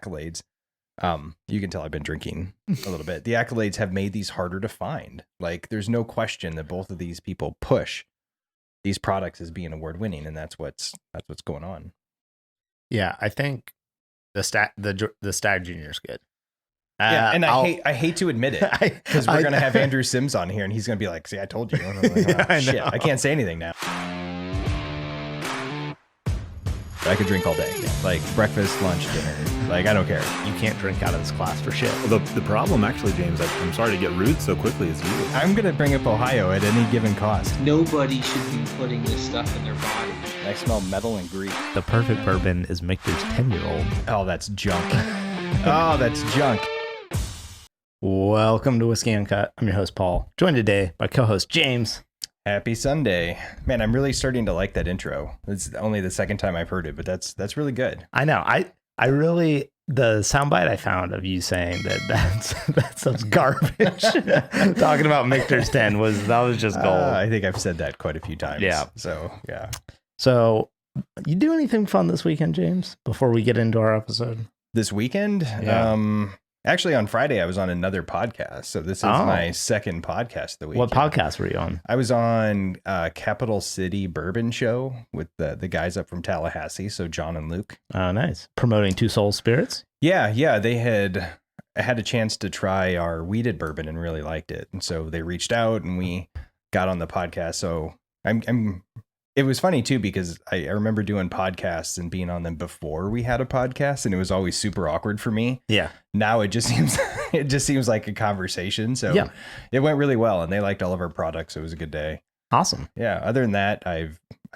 accolades. You can tell I've been drinking a little bit. The accolades have made these harder to find. Like, there's no question that both of these people push these products as being award winning, and that's what's going on. Yeah, I think the Stagg Jr. is good. Yeah, and I hate to admit it, because we're going to have Andrew Sims on here, and he's going to be like, see, I told you. And I'm like, oh, I shit, know. I can't say anything now. I could drink all day. Like, breakfast, lunch, dinner. Like, I don't care. You can't drink out of this class for shit. Well, the problem, actually, James, I'm sorry to get rude so quickly, is you. I'm going to bring up Ohio at any given cost. Nobody should be putting this stuff in their body. I smell metal and grease. The perfect bourbon is Michter's 10-year-old. Oh, that's junk. Oh, that's junk. Welcome to Whiskey Uncut. I'm your host, Paul, joined today by co-host James. Happy Sunday. Man, I'm really starting to like that intro. It's only the second time I've heard it, but that's really good. I know. I really, the soundbite I found of you saying that's garbage. Talking about Michter's 10 was just gold. I think I've said that quite a few times. Yeah. So, yeah. So, you do anything fun this weekend, James, before we get into our episode? This weekend? Yeah. Actually, on Friday, I was on another podcast. So this is my second podcast of the week. What podcast were you on? I was on Capital City Bourbon Show with the guys up from Tallahassee. So John and Luke. Oh, nice. Promoting Two Soul Spirits? Yeah. They had a chance to try our weeded bourbon and really liked it. And so they reached out and we got on the podcast. So it was funny too, because I remember doing podcasts and being on them before we had a podcast, and it was always super awkward for me. Yeah. Now it just seems like a conversation. So yeah, it went really well, and they liked all of our products. It was a good day. Awesome. Yeah. Other than that, I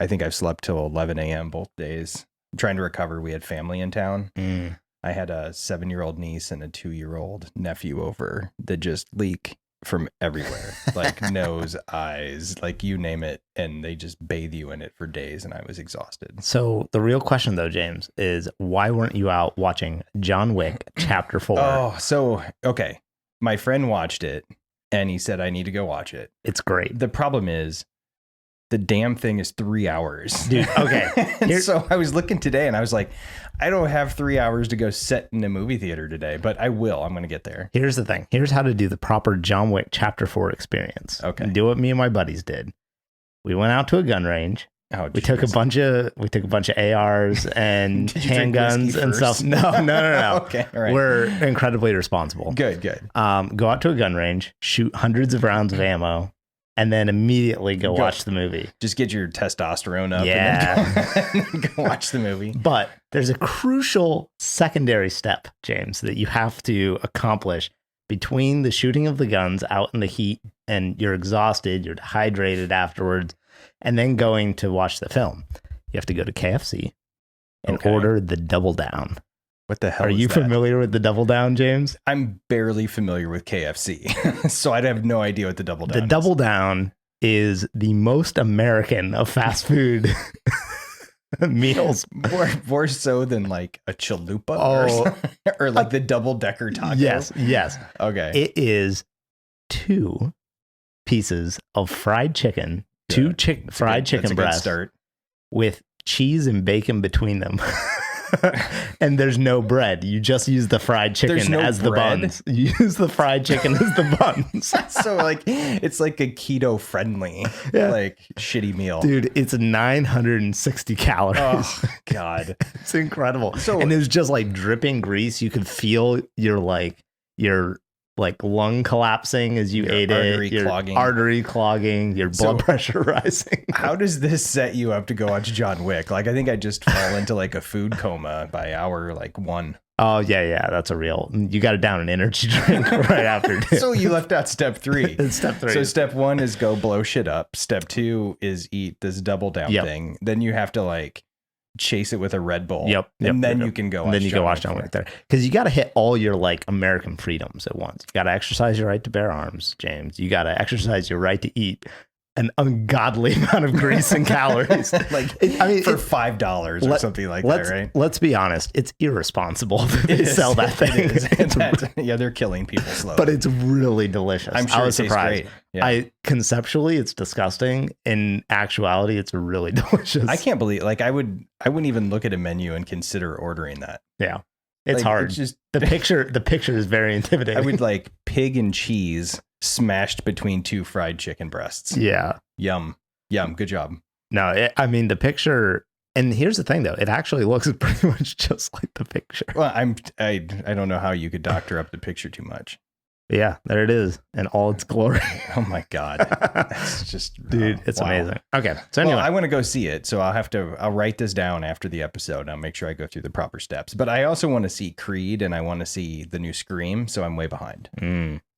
think I've slept till 11 a.m. both days. I'm trying to recover. We had family in town. I had a 7-year-old niece and a 2-year-old nephew over that just leak from everywhere, like nose, eyes, like you name it, and they just bathe you in it for days, and I was exhausted. So the real question though, James, is why weren't you out watching John Wick Chapter 4? Oh, so okay, my friend watched it and he said I need to go watch it. It's great. The problem is the damn thing is 3 hours, dude. Okay. So I was looking today and I was like, I don't have 3 hours to go sit in a movie theater today, but I will. I'm going to get there. Here's the thing. Here's how to do the proper John Wick Chapter 4 experience. Okay. Do what me and my buddies did. We went out to a gun range. Oh, we took a bunch of ARs and handguns and stuff. No. Okay. All right. We're incredibly responsible. Good. Go out to a gun range, shoot hundreds of rounds of ammo, and then immediately go watch the movie. Just get your testosterone up and then go watch the movie. But there's a crucial secondary step, James, that you have to accomplish between the shooting of the guns out in the heat and you're exhausted, you're dehydrated afterwards, and then going to watch the film. You have to go to KFC and order the Double Down. What the hell Are you familiar with the Double Down, James? I'm barely familiar with KFC, so I'd have no idea what the Double Down is. The Double Down is the most American of fast food meals. More so than like a chalupa or like the double-decker taco? Yes. Okay. It is 2 pieces of fried chicken, fried chicken breasts with cheese and bacon between them. And there's no bread. You just use the fried chicken as the buns. You use the fried chicken as the buns. So like it's like a keto friendly like shitty meal. Dude, it's 960 calories. Oh God. It's incredible. And it's just like dripping grease. You could feel your lung collapsing as you ate it, your artery clogging, your blood pressure rising. How does this set you up to go watch John Wick? Like, I think I just fall into like a food coma by hour 1. Oh yeah, that's a real. You got to down an energy drink right after. So you left out step 3. It's step 3. So step 1 is go blow shit up. Step 2 is eat this Double Down thing. Then you have to chase it with a Red Bull. And then you can go. And then you go watch John Wick there, because you got to hit all your American freedoms at once. You got to exercise your right to bear arms, James. You got to exercise your right to eat an ungodly amount of grease and calories. For $5 or something like that, right? Let's be honest. It's irresponsible to sell that thing. They're killing people slowly. But it's really delicious. I'm sure I was surprised. Great. Yeah. Conceptually, it's disgusting. In actuality, it's really delicious. I can't believe, I wouldn't even look at a menu and consider ordering that. Yeah. It's Like, hard. it's just The picture is very intimidating. I would like pig and cheese smashed between 2 fried chicken breasts. Yeah. Yum. Good job. No, I mean, the picture, and here's the thing though, it actually looks pretty much just like the picture. Well, I don't know how you could doctor up the picture too much. Yeah, there it is in all its glory. Oh my God. It's just, Dude, it's wow. amazing. Okay. So anyway, Well, I want to go see it. So I'll write this down after the episode. I'll make sure I go through the proper steps. But I also want to see Creed and I want to see the new Scream. So I'm way behind.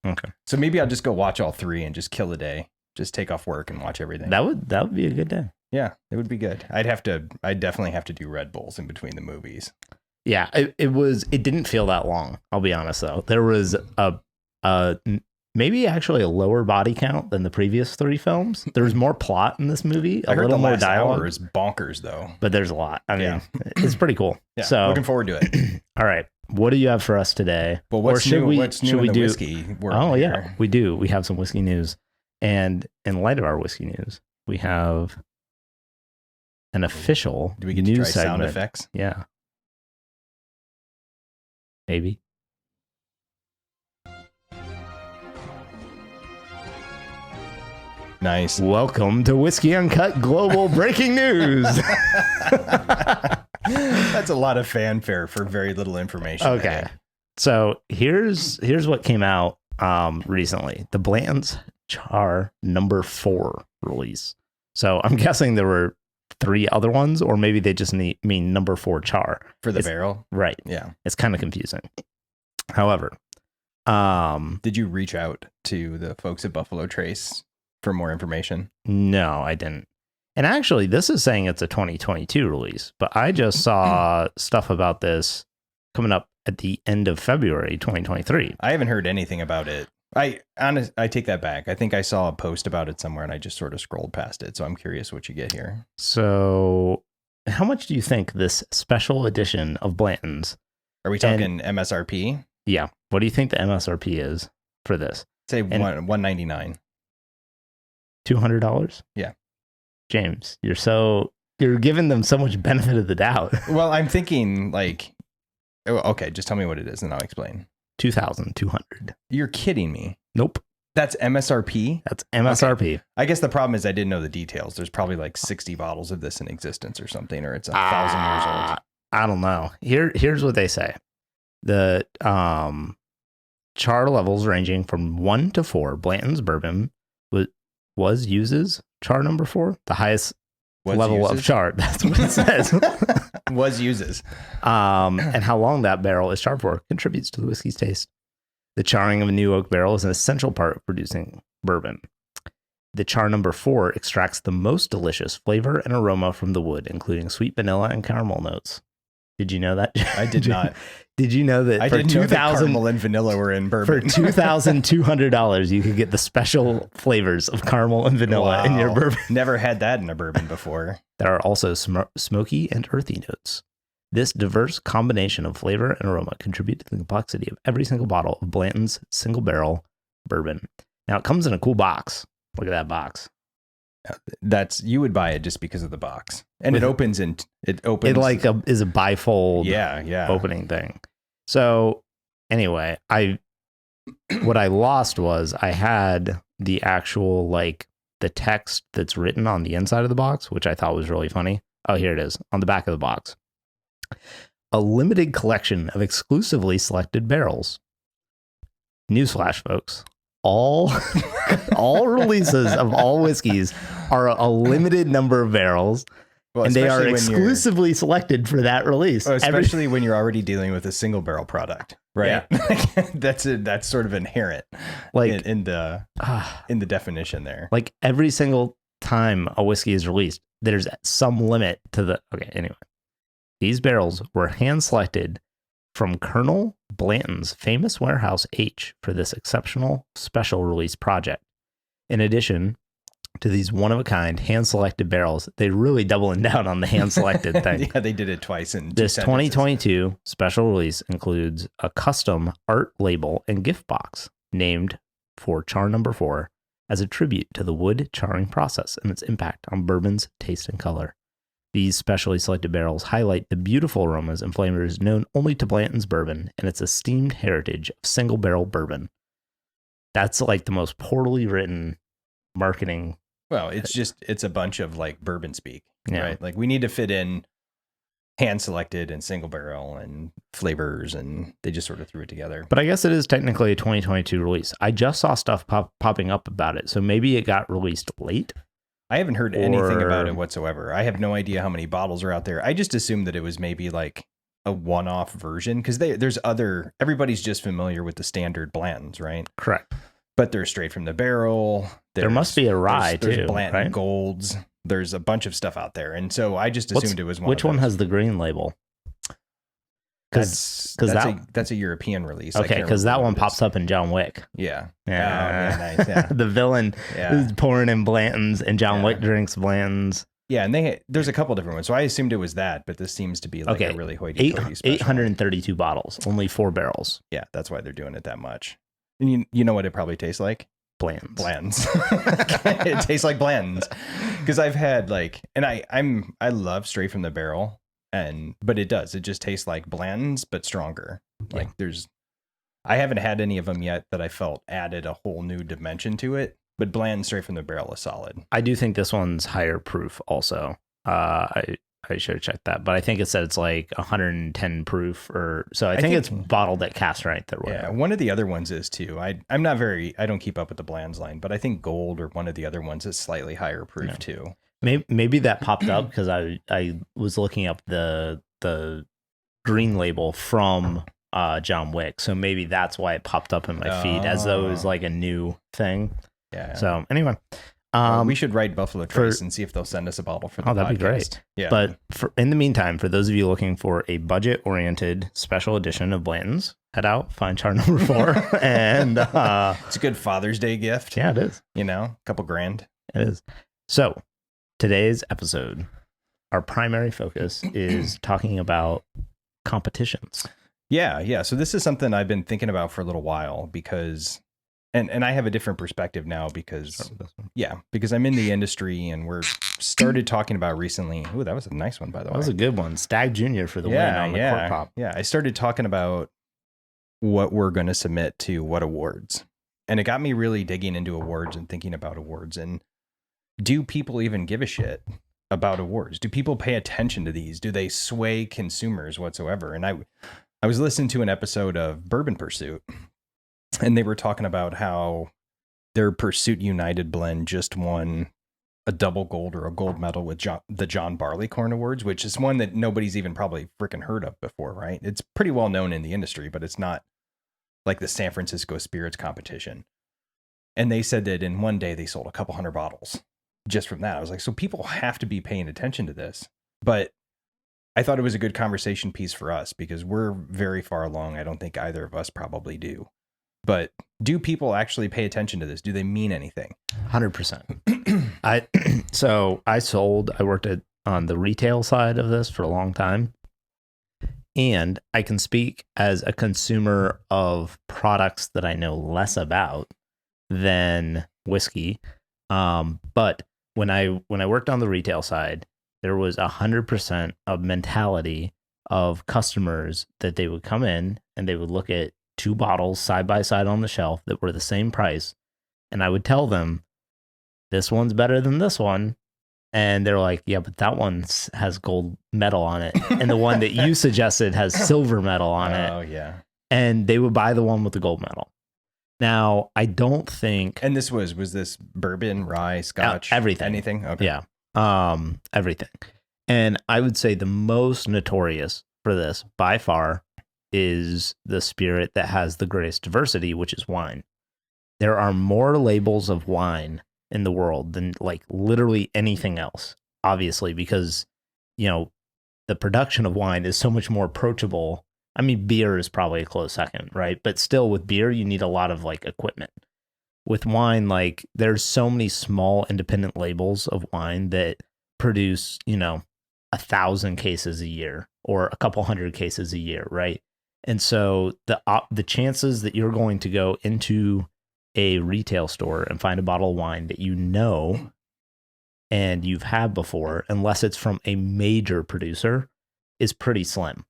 Okay. So maybe I'll just go watch all 3 and just kill a day. Just take off work and watch everything. That would be a good day. Yeah, it would be good. I'd definitely have to do Red Bulls in between the movies. Yeah, it didn't feel that long. I'll be honest though. There was maybe actually a lower body count than the previous 3 films. There's more plot in this movie, I heard little the more last dialogue. hour is bonkers though. But there's a lot. I mean, Yeah. it's pretty cool. Yeah, So looking forward to it. all right, what do you have for us today? Well, what's Or new? What's new in the whiskey world? Oh yeah, here? we do. We have some whiskey news, and in light of our whiskey news, we have an official Do we get to try news sound segment. effects? Yeah, maybe. Nice. Welcome to Whiskey Uncut Global Breaking News. That's a lot of fanfare for very little information. I Okay. think. So here's what came out recently. The Blanton's Char number 4 release. So I'm guessing there were 3 other ones, or maybe they just mean number 4 char. For the It's- barrel. Right. Yeah. It's kind of confusing. However, Did you reach out to the folks at Buffalo Trace for more information? no, I didn't. And actually, this is saying it's a 2022 release, but I just saw stuff about this coming up at the end of February 2023. I haven't heard anything about it. I take that back. I think I saw a post about it somewhere and I just sort of scrolled past it. So I'm curious what you get here. So, how much do you think this special edition of Blanton's? Are we talking MSRP? Yeah. What do you think the MSRP is for this? Say $199. $200? Yeah. James, you're giving them so much benefit of the doubt. Well, I'm thinking like, okay, just tell me what it is and I'll explain. 2,200. You're kidding me. Nope. That's MSRP? That's MSRP. I guess the problem is I didn't know the details. There's probably like 60 bottles of this in existence or something, or it's 1,000 years old. I don't know. Here's what they say. The char levels ranging from 1 to 4. Blanton's bourbon uses char number 4, the highest level of char. That's what it says. Was uses. And how long that barrel is charred for contributes to the whiskey's taste. The charring of a new oak barrel is an essential part of producing bourbon. The char number 4 extracts the most delicious flavor and aroma from the wood, including sweet vanilla and caramel notes. Did you know that? I did not. Did you know that I for didn't know that $2,000 caramel and vanilla were in for bourbon. $2,200 you could get the special flavors of caramel and vanilla in your Wow. bourbon? Never had that in a bourbon before. There are also smoky and earthy notes. This diverse combination of flavor and aroma contribute to the complexity of every single bottle of Blanton's single barrel bourbon. Now it comes in a cool box. Look at that box. You would buy it just because of the box, and With- it opens. Is It is a bifold yeah. opening thing. So anyway, what I lost was I had the actual the text that's written on the inside of the box, which I thought was really funny. Oh, here it is on the back of the box. A limited collection of exclusively selected barrels. Newsflash, folks. All releases of all whiskeys are a limited number of barrels, Well, and they are especially when you're- exclusively selected for that release. especially when you're already dealing with a single barrel product, right? That's sort of inherent in the definition there. Like every single time a whiskey is released, there's some limit to the. Okay, anyway, these barrels were hand selected from Colonel Blanton's famous Warehouse H for this exceptional special release project. In addition to these one-of-a-kind hand-selected barrels, they really doubling down on the hand-selected thing. Yeah, they did it twice in This 2 sentences. 2022 special release includes a custom art label and gift box named for char number 4 as a tribute to the wood charring process and its impact on bourbon's taste and color. These specially selected barrels highlight the beautiful aromas and flavors known only to Blanton's Bourbon and its esteemed heritage of single barrel bourbon. That's like the most poorly written marketing. Well, it's a bunch of like bourbon speak, Yeah. right? Like we need to fit in hand selected and single barrel and flavors, and they just sort of threw it together. But I guess it is technically a 2022 release. I just saw stuff popping up about it, so maybe it got released late. I haven't heard anything about it whatsoever. I have no idea how many bottles are out there. I just assumed that it was maybe like a one-off version because everybody's just familiar with the standard Blantons, right? Correct. But they're straight from the barrel. There must be a rye there's too, Blanton right? Golds. There's a bunch of stuff out there, and so I just assumed it was one. Which one has the green label? That's a European release. Okay, because that one pops up in John Wick. Yeah. Yeah. Oh, yeah, nice. Yeah. The villain is pouring in Blantons, and John Wick drinks Blantons. Yeah, and there's a couple different ones. So I assumed it was that, but this seems to be like a really hoity-toity special. 832 bottles, only 4 barrels. Yeah, that's why they're doing it that much. And you know what it probably tastes like? Blands. It tastes like Blands. Because I've had I love straight from the barrel, but it just tastes like Blands, but stronger. Yeah. Like I haven't had any of them yet that I felt added a whole new dimension to it. But Bland straight from the barrel is solid. I do think this one's higher proof also. I should have checked that. But I think it said it's like 110 proof so I think it's bottled at cast strength or whatever. Yeah, one of the other ones is too. I don't keep up with the Blands line, but I think Gold or one of the other ones is slightly higher proof too. Maybe that popped up because I was looking up the green label from John Wick. So maybe that's why it popped up in my feed as though it was like a new thing. Yeah. So anyway, we should write Buffalo Trace and see if they'll send us a bottle for the podcast. That'd be great. Yeah. But in the meantime, for those of you looking for a budget-oriented special edition of Blanton's, head out, find chart number 4, and it's a good Father's Day gift. Yeah, it is. A couple grand. It is. So today's episode, our primary focus is talking about competitions. Yeah. So this is something I've been thinking about for a little while because. And I have a different perspective now because I'm in the industry and we're started talking about recently. Ooh, that was a nice one, by the way. That was a good one. Stagg Jr. for the win on the Cork Pop. Yeah, I started talking about what we're going to submit to what awards. And it got me really digging into awards and thinking about awards. And do people even give a shit about awards? Do people pay attention to these? Do they sway consumers whatsoever? And I was listening to an episode of Bourbon Pursuit. And they were talking about how their Pursuit United blend just won a double gold or a gold medal with the John Barleycorn Awards, which is one that nobody's even probably freaking heard of before, right? It's pretty well known in the industry, but it's not like the San Francisco Spirits competition. And they said that in one day they sold a couple hundred bottles just from that. I was like, so people have to be paying attention to this. But I thought it was a good conversation piece for us because we're very far along. I don't think either of us probably do. But do people actually pay attention to this? Do they mean anything? 100%. I worked on the retail side of this for a long time. And I can speak as a consumer of products that I know less about than whiskey. But when I worked on the retail side, there was 100% of mentality of customers that they would come in and they would look at 2 bottles side by side on the shelf that were the same price. And I would tell them, this one's better than this one. And they're like, yeah, but that one has gold medal on it. And the one that you suggested has silver medal on it. Oh, yeah. And they would buy the one with the gold medal. Now, I don't think... And this was this bourbon, rye, scotch? Everything. Anything? Okay. Yeah. Everything. And I would say the most notorious for this, by far, is the spirit that has the greatest diversity, which is wine. There are more labels of wine in the world than like literally anything else, obviously, because, the production of wine is so much more approachable. I mean, beer is probably a close second, right? But still with beer, you need a lot of like equipment. With wine, like there's so many small independent labels of wine that produce, 1,000 cases a year or a couple hundred cases a year, right? And so the chances that you're going to go into a retail store and find a bottle of wine that and you've had before, unless it's from a major producer, is pretty slim.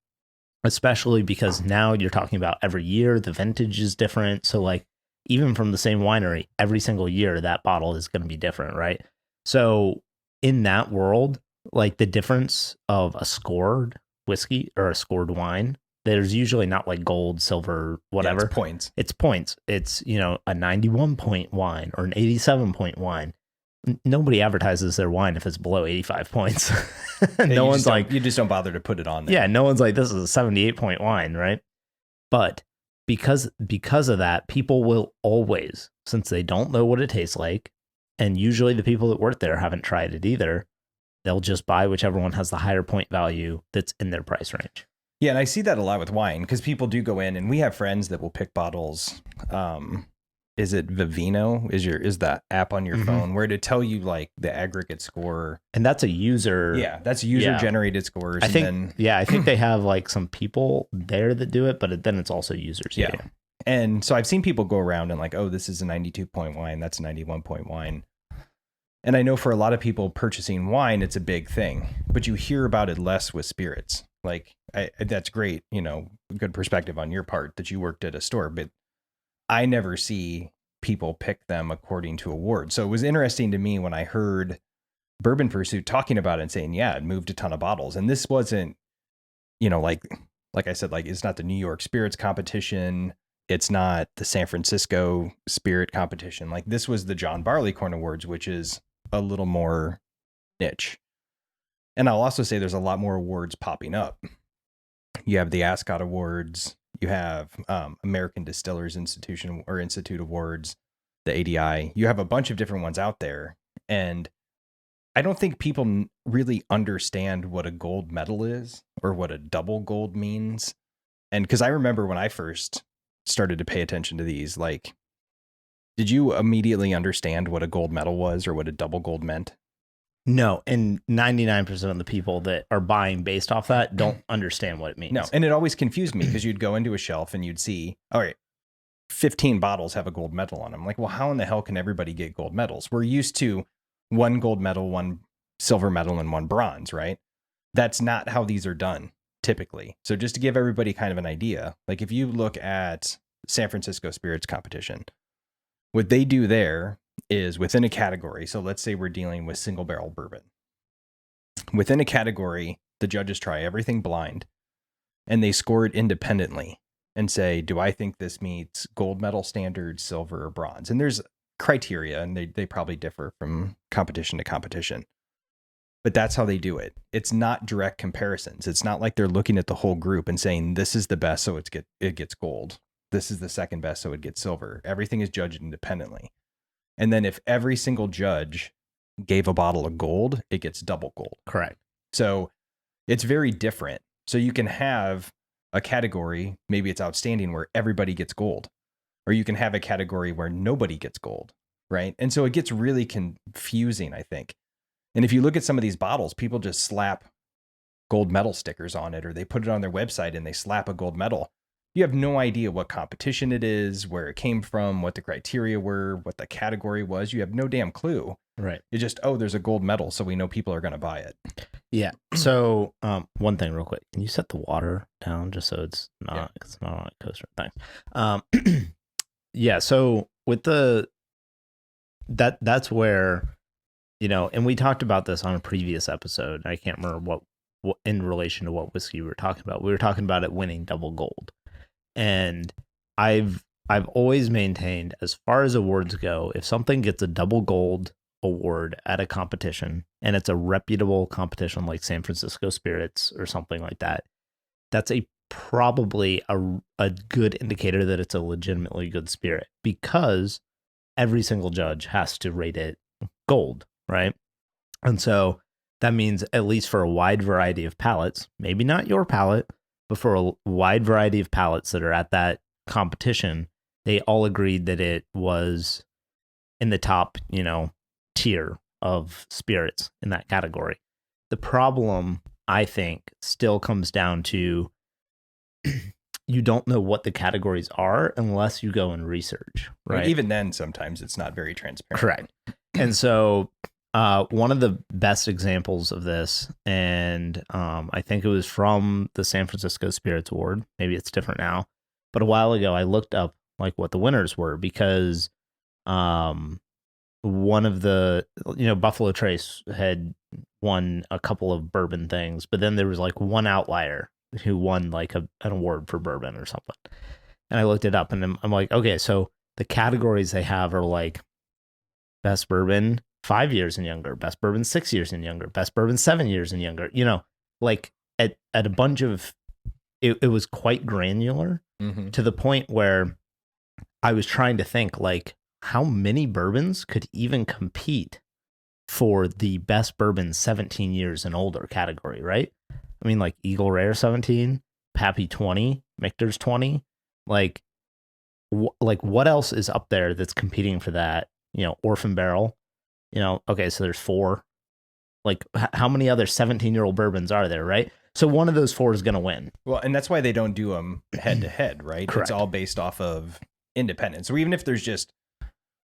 Especially because now you're talking about every year, the vintage is different. So like even from the same winery, every single year that bottle is going to be different, right? So in that world, like the difference of a scored whiskey or a scored wine, there's usually not like gold, silver, whatever. Yeah, it's points. It's points. It's, you know, a 91 point wine or an 87 point wine. Nobody advertises their wine if it's below 85 points. No one's like, you just don't bother to put it on there. Yeah, no one's like, this is a 78 point wine, right? But because of that, people will always, since they don't know what it tastes like, and usually the people that work there haven't tried it either, they'll just buy whichever one has the higher point value that's in their price range. Yeah, and I see that a lot with wine because people do go in, and we have friends that will pick bottles. Is it Vivino? Is that app on your phone where to tell you like the aggregate score? And that's a user. Yeah, that's user generated scores. I think they have like some people there that do it, but then it's also users. Yeah. And so I've seen people go around and like, oh, this is a 92 point wine. That's a 91 point wine. And I know for a lot of people purchasing wine, it's a big thing, but you hear about it less with spirits. Like that's great, you know, good perspective on your part that you worked at a store, but I never see people pick them according to awards. So it was interesting to me when I heard Bourbon Pursuit talking about it and saying, yeah, it moved a ton of bottles. And this wasn't, you know, like I said, like it's not the New York Spirits competition. It's not the San Francisco Spirit competition. Like this was the John Barleycorn Awards, which is a little more niche. And I'll also say there's a lot more awards popping up. You have the Ascot Awards. You have American Distillers Institute Awards, the ADI. You have a bunch of different ones out there. And I don't think people really understand what a gold medal is or what a double gold means. And because I remember when I first started to pay attention to these, like, did you immediately understand what a gold medal was or what a double gold meant? No, and 99% of the people that are buying based off that don't understand what it means. No, and it always confused me because you'd go into a shelf and you'd see, all right, 15 bottles have a gold medal on them. Like, well, how in the hell can everybody get gold medals? We're used to one gold medal, one silver medal, and one bronze, right? That's not how these are done typically. So just to give everybody kind of an idea, like if you look at San Francisco Spirits Competition, what they do there is within a category. So let's say we're dealing with single barrel bourbon. Within a category, the judges try everything blind and they score it independently and say, do I think this meets gold medal standards, silver, or bronze? And there's criteria and they probably differ from competition to competition. But that's how they do it. It's not direct comparisons. It's not like they're looking at the whole group and saying, this is the best, so it gets gold. This is the second best, so it gets silver. Everything is judged independently. And then if every single judge gave a bottle of gold, it gets double gold. Correct. So it's very different. So you can have a category, maybe it's outstanding, where everybody gets gold. Or you can have a category where nobody gets gold, right? And so it gets really confusing, I think. And if you look at some of these bottles, people just slap gold medal stickers on it, or they put it on their website and they slap a gold medal. You have no idea what competition it is, where it came from, what the criteria were, what the category was. You have no damn clue. Right. It's just, oh, there's a gold medal, so we know people are going to buy it. Yeah. So one thing real quick. Can you set the water down just so it's not on a coaster? Thanks. Yeah. So with that's where, you know, and we talked about this on a previous episode. I can't remember what in relation to what whiskey we were talking about. We were talking about it winning double gold. And I've always maintained, as far as awards go, if something gets a double gold award at a competition and it's a reputable competition like San Francisco Spirits or something like that, that's probably a good indicator that it's a legitimately good spirit, because every single judge has to rate it gold, right? And so that means, at least for a wide variety of palates, maybe not your palate, but for a wide variety of palates that are at that competition, they all agreed that it was in the top, you know, tier of spirits in that category. The problem, I think, still comes down to you don't know what the categories are unless you go and research, right? Even then, sometimes it's not very transparent. Correct. And so One of the best examples of this, and I think it was from the San Francisco Spirits Award. Maybe it's different now, but a while ago I looked up like what the winners were because one of the, Buffalo Trace had won a couple of bourbon things, but then there was like one outlier who won like an award for bourbon or something. And I looked it up and I'm like, okay, so the categories they have are like best bourbon 5 years and younger, best bourbon 6 years and younger, best bourbon 7 years and younger, like at a bunch of, it was quite granular to the point where I was trying to think like, how many bourbons could even compete for the best bourbon 17 years and older category, right? I mean, like Eagle Rare 17, Pappy 20, Michter's 20. Like what else is up there that's competing for that? Orphan Barrel. Okay, so there's 4. Like, how many other 17-year-old bourbons are there, right? So one of those 4 is going to win. Well, and that's why they don't do them head to head, right? Correct. It's all based off of independence. So even if there's just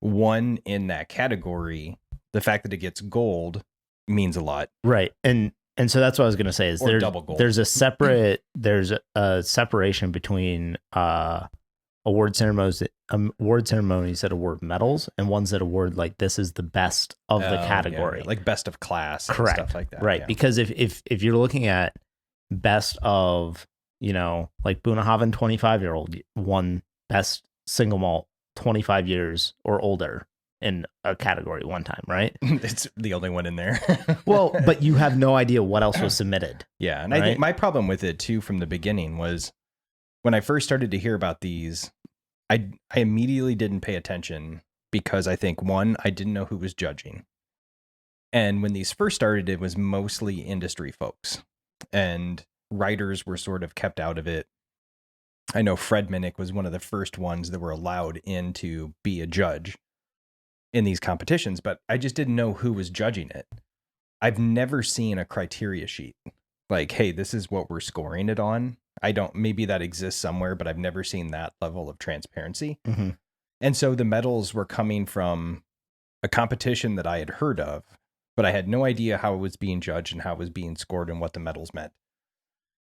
one in that category, the fact that it gets gold means a lot. Right. And so that's what I was going to say is double gold. There's a separation between award ceremonies that award medals and ones that award like this is the best of the category. Yeah. Like best of class and Correct. Stuff like that. Right. Yeah. Because if you're looking at best of, like Bunnahabhain 25-year-old won best single malt 25 years or older in a category one time, right? It's the only one in there. Well, but you have no idea what else was submitted. Yeah. And right? I think my problem with it too from the beginning was when I first started to hear about these, I immediately didn't pay attention because I think, one, I didn't know who was judging. And when these first started, it was mostly industry folks and writers were sort of kept out of it. I know Fred Minnick was one of the first ones that were allowed in to be a judge in these competitions, but I just didn't know who was judging it. I've never seen a criteria sheet like, hey, this is what we're scoring it on. Maybe that exists somewhere, but I've never seen that level of transparency. Mm-hmm. And so the medals were coming from a competition that I had heard of, but I had no idea how it was being judged and how it was being scored and what the medals meant.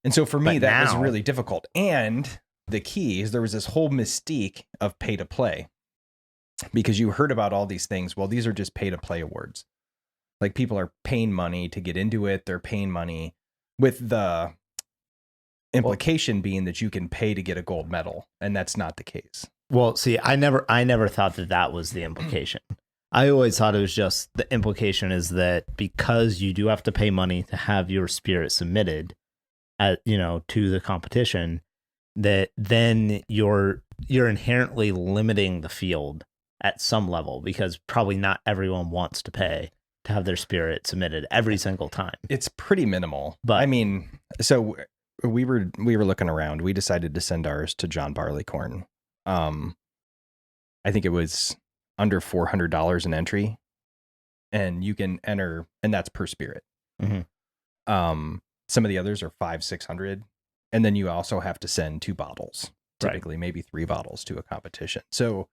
And so for me, that was really difficult. And the key is there was this whole mystique of pay to play because you heard about all these things. Well, these are just pay to play awards. Like people are paying money to get into it. They're paying money with the implication being that you can pay to get a gold medal. And that's not the case. Well, see, I never thought that was the implication. I always thought it was just the implication is that because you do have to pay money to have your spirit submitted to the competition, that then you're inherently limiting the field at some level because probably not everyone wants to pay to have their spirit submitted every single time. It's pretty minimal. But I mean, so we were looking around. We decided to send ours to John Barleycorn. I think it was under $400 an entry, and you can enter, and that's per spirit. Mm-hmm. Some of the others are $500-$600, and then you also have to send 2 bottles, typically maybe 3 bottles to a competition. So,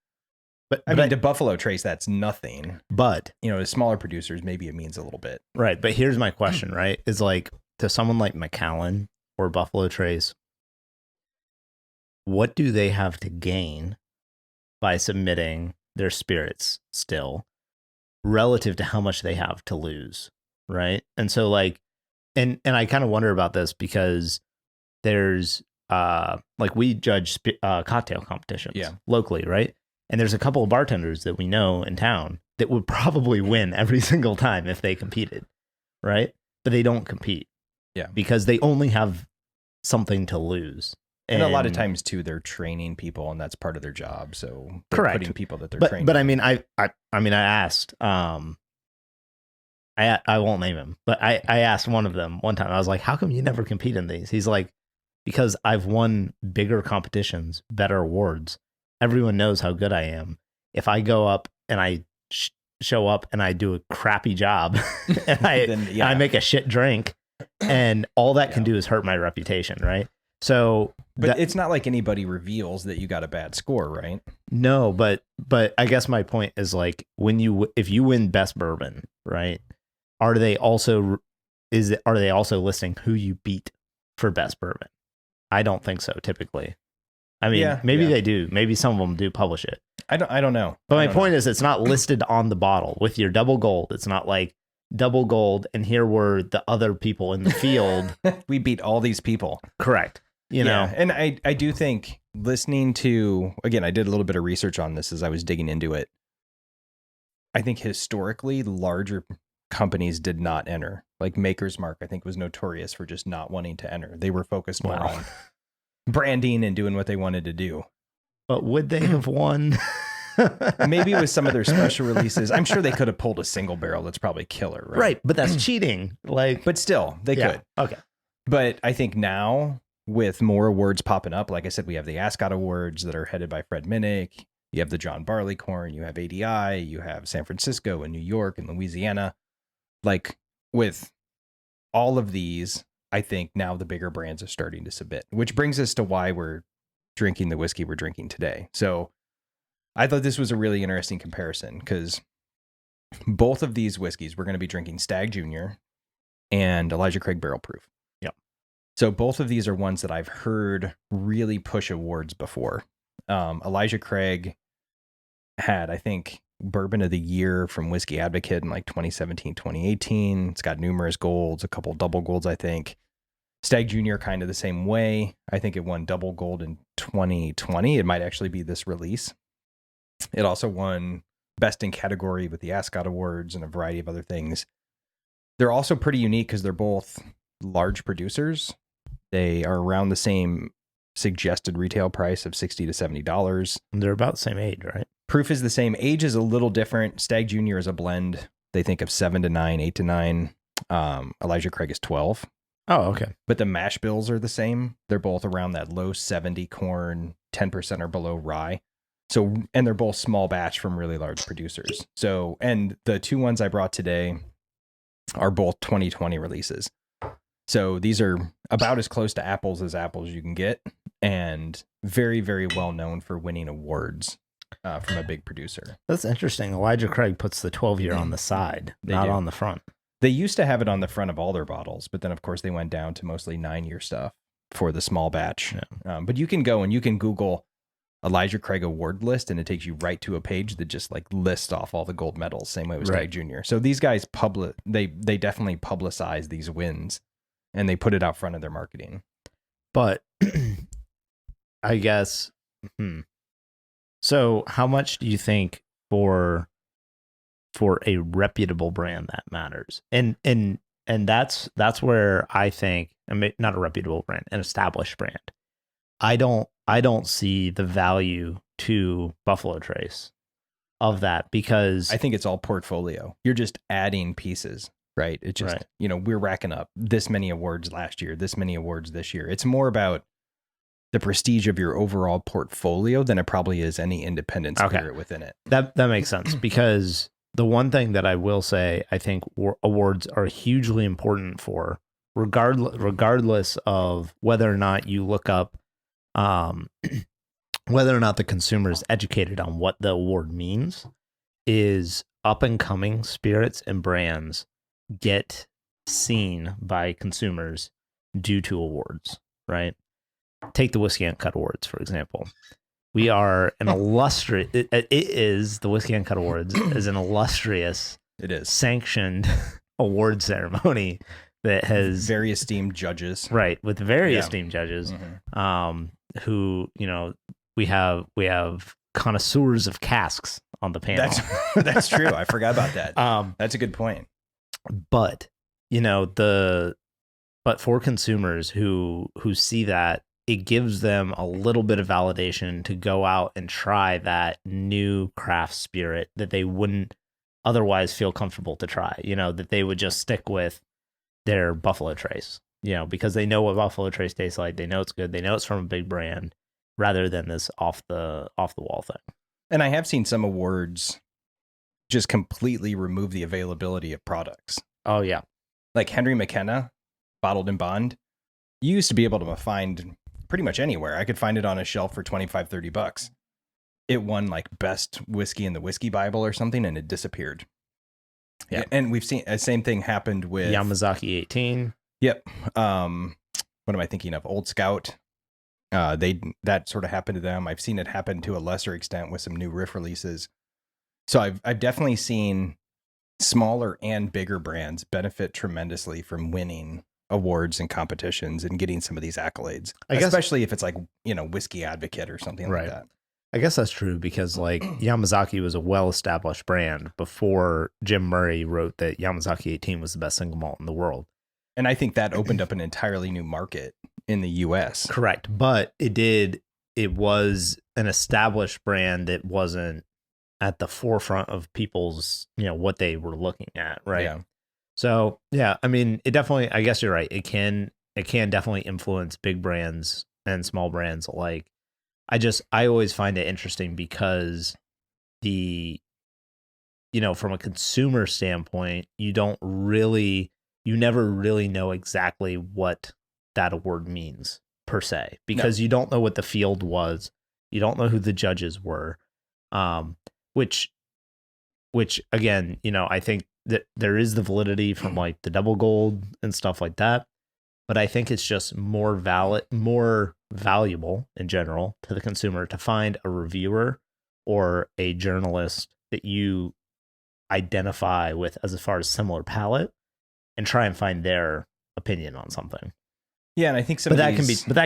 but to Buffalo Trace, that's nothing. But to smaller producers, maybe it means a little bit. Right, but here's my question. Right, is like to someone like Macallan or Buffalo Trace, what do they have to gain by submitting their spirits still relative to how much they have to lose? Right. And so like, and I kind of wonder about this because there's like we judge cocktail competitions locally. Right. And there's a couple of bartenders that we know in town that would probably win every single time if they competed. Right. But they don't compete. Yeah. Because they only have something to lose. And a lot of times too, they're training people, and that's part of their job. So they're putting people that they're training. But I mean, I asked. I won't name him, but I asked one of them one time. I was like, "How come you never compete in these?" He's like, "Because I've won bigger competitions, better awards. Everyone knows how good I am. If I go up and I show up and I do a crappy job, and I make a shit drink, and all that can do is hurt my reputation, right?" So, But it's not like anybody reveals that you got a bad score, right? no, but I guess my point is like if you win best bourbon, right? Are they also listing who you beat for best bourbon? I don't think so typically. I mean, maybe they do. Maybe some of them do publish it. I don't know. But my point is, it's not listed on the bottle with your double gold. It's not like double gold, and here were the other people in the field. We beat all these people. Correct. You know, and I do think listening to, again, I did a little bit of research on this as I was digging into it. I think historically, larger companies did not enter. Like Maker's Mark, I think, was notorious for just not wanting to enter. They were focused more on branding and doing what they wanted to do. But would they have won? Maybe with some of their special releases. I'm sure they could have pulled a single barrel that's probably killer, right? Right, but that's cheating. Like, but still, they could. Okay. But I think now, with more awards popping up, like I said, we have the Ascot Awards that are headed by Fred Minnick. You have the John Barleycorn. You have ADI. You have San Francisco and New York and Louisiana. Like, with all of these, I think now the bigger brands are starting to submit, which brings us to why we're drinking the whiskey we're drinking today. So I thought this was a really interesting comparison because both of these whiskeys, we're going to be drinking Stagg Jr. and Elijah Craig Barrel Proof. Yep. So both of these are ones that I've heard really push awards before. Elijah Craig had, I think, Bourbon of the Year from Whiskey Advocate in like 2017, 2018. It's got numerous golds, a couple double golds, I think. Stagg Jr. kind of the same way. I think it won double gold in 2020. It might actually be this release. It also won Best in Category with the Ascot Awards and a variety of other things. They're also pretty unique because they're both large producers. They are around the same suggested retail price of $60 to $70. And they're about the same age, right? Proof is the same. Age is a little different. Stagg Jr. is a blend. They think of 7 to 9, 8 to 9. Elijah Craig is 12. Oh, okay. But the mash bills are the same. They're both around that low 70 corn, 10% or below rye. So, and they're both small batch from really large producers. So, and the two ones I brought today are both 2020 releases. So these are about as close to apples as apples you can get, and very, very well known for winning awards from a big producer. That's interesting. Elijah Craig puts the 12-year on the side, not on the front. They used to have it on the front of all their bottles, but then of course they went down to mostly 9-year stuff for the small batch. Yeah. But you can go and you can Google Elijah Craig award list, and it takes you right to a page that just like lists off all the gold medals. Same way with Stagg Jr. So these guys they definitely publicize these wins, and they put it out front of their marketing. But I guess, so how much do you think for a reputable brand that matters? And that's where I think, I mean, not a reputable brand, an established brand. I don't see the value to Buffalo Trace of that, because I think it's all portfolio. You're just adding pieces, right? It just, we're racking up this many awards last year, this many awards this year. It's more about the prestige of your overall portfolio than it probably is any independent spirit within it. That makes sense, because the one thing that I will say, I think awards are hugely important for, regardless of whether or not you look up, whether or not the consumer is educated on what the award means, is up and coming spirits and brands get seen by consumers due to awards, right? Take the Whiskey Uncut Awards, for example. We are an illustrious, the Whiskey Uncut Awards is an illustrious, sanctioned award ceremony that has very esteemed judges, right? With very esteemed judges, who, we have connoisseurs of casks on the panel. That's true. I forgot about that. That's a good point. But but for consumers who see that, it gives them a little bit of validation to go out and try that new craft spirit that they wouldn't otherwise feel comfortable to try, that they would just stick with their Buffalo Trace, because they know what Buffalo Trace tastes like. They know it's good. They know it's from a big brand, rather than this off the wall thing. And I have seen some awards just completely remove the availability of products. Oh yeah. Like Henry McKenna, bottled in bond. You used to be able to find pretty much anywhere. I could find it on a shelf for 25, $30. It won like best whiskey in the whiskey Bible or something, and it disappeared. Yeah. And we've seen the same thing happened with Yamazaki 18. Yep. What am I thinking of? Old Scout. That sort of happened to them. I've seen it happen to a lesser extent with some new riff releases. So I've definitely seen smaller and bigger brands benefit tremendously from winning awards and competitions and getting some of these accolades, especially if it's like, Whiskey Advocate or something like that. I guess that's true because like Yamazaki was a well-established brand before Jim Murray wrote that Yamazaki 18 was the best single malt in the world. And I think that opened up an entirely new market in the US. Correct. But it was an established brand that wasn't at the forefront of people's, what they were looking at. Right. Yeah. So, yeah, I mean, it definitely, I guess you're right. It can definitely influence big brands and small brands alike. I always find it interesting because from a consumer standpoint, you never really know exactly what that award means per se, because you don't know what the field was. You don't know who the judges were. Which again, I think that there is the validity from like the double gold and stuff like that. But I think it's just more valuable in general to the consumer to find a reviewer or a journalist that you identify with as far as similar palate and try and find their opinion on something. Yeah, and I think that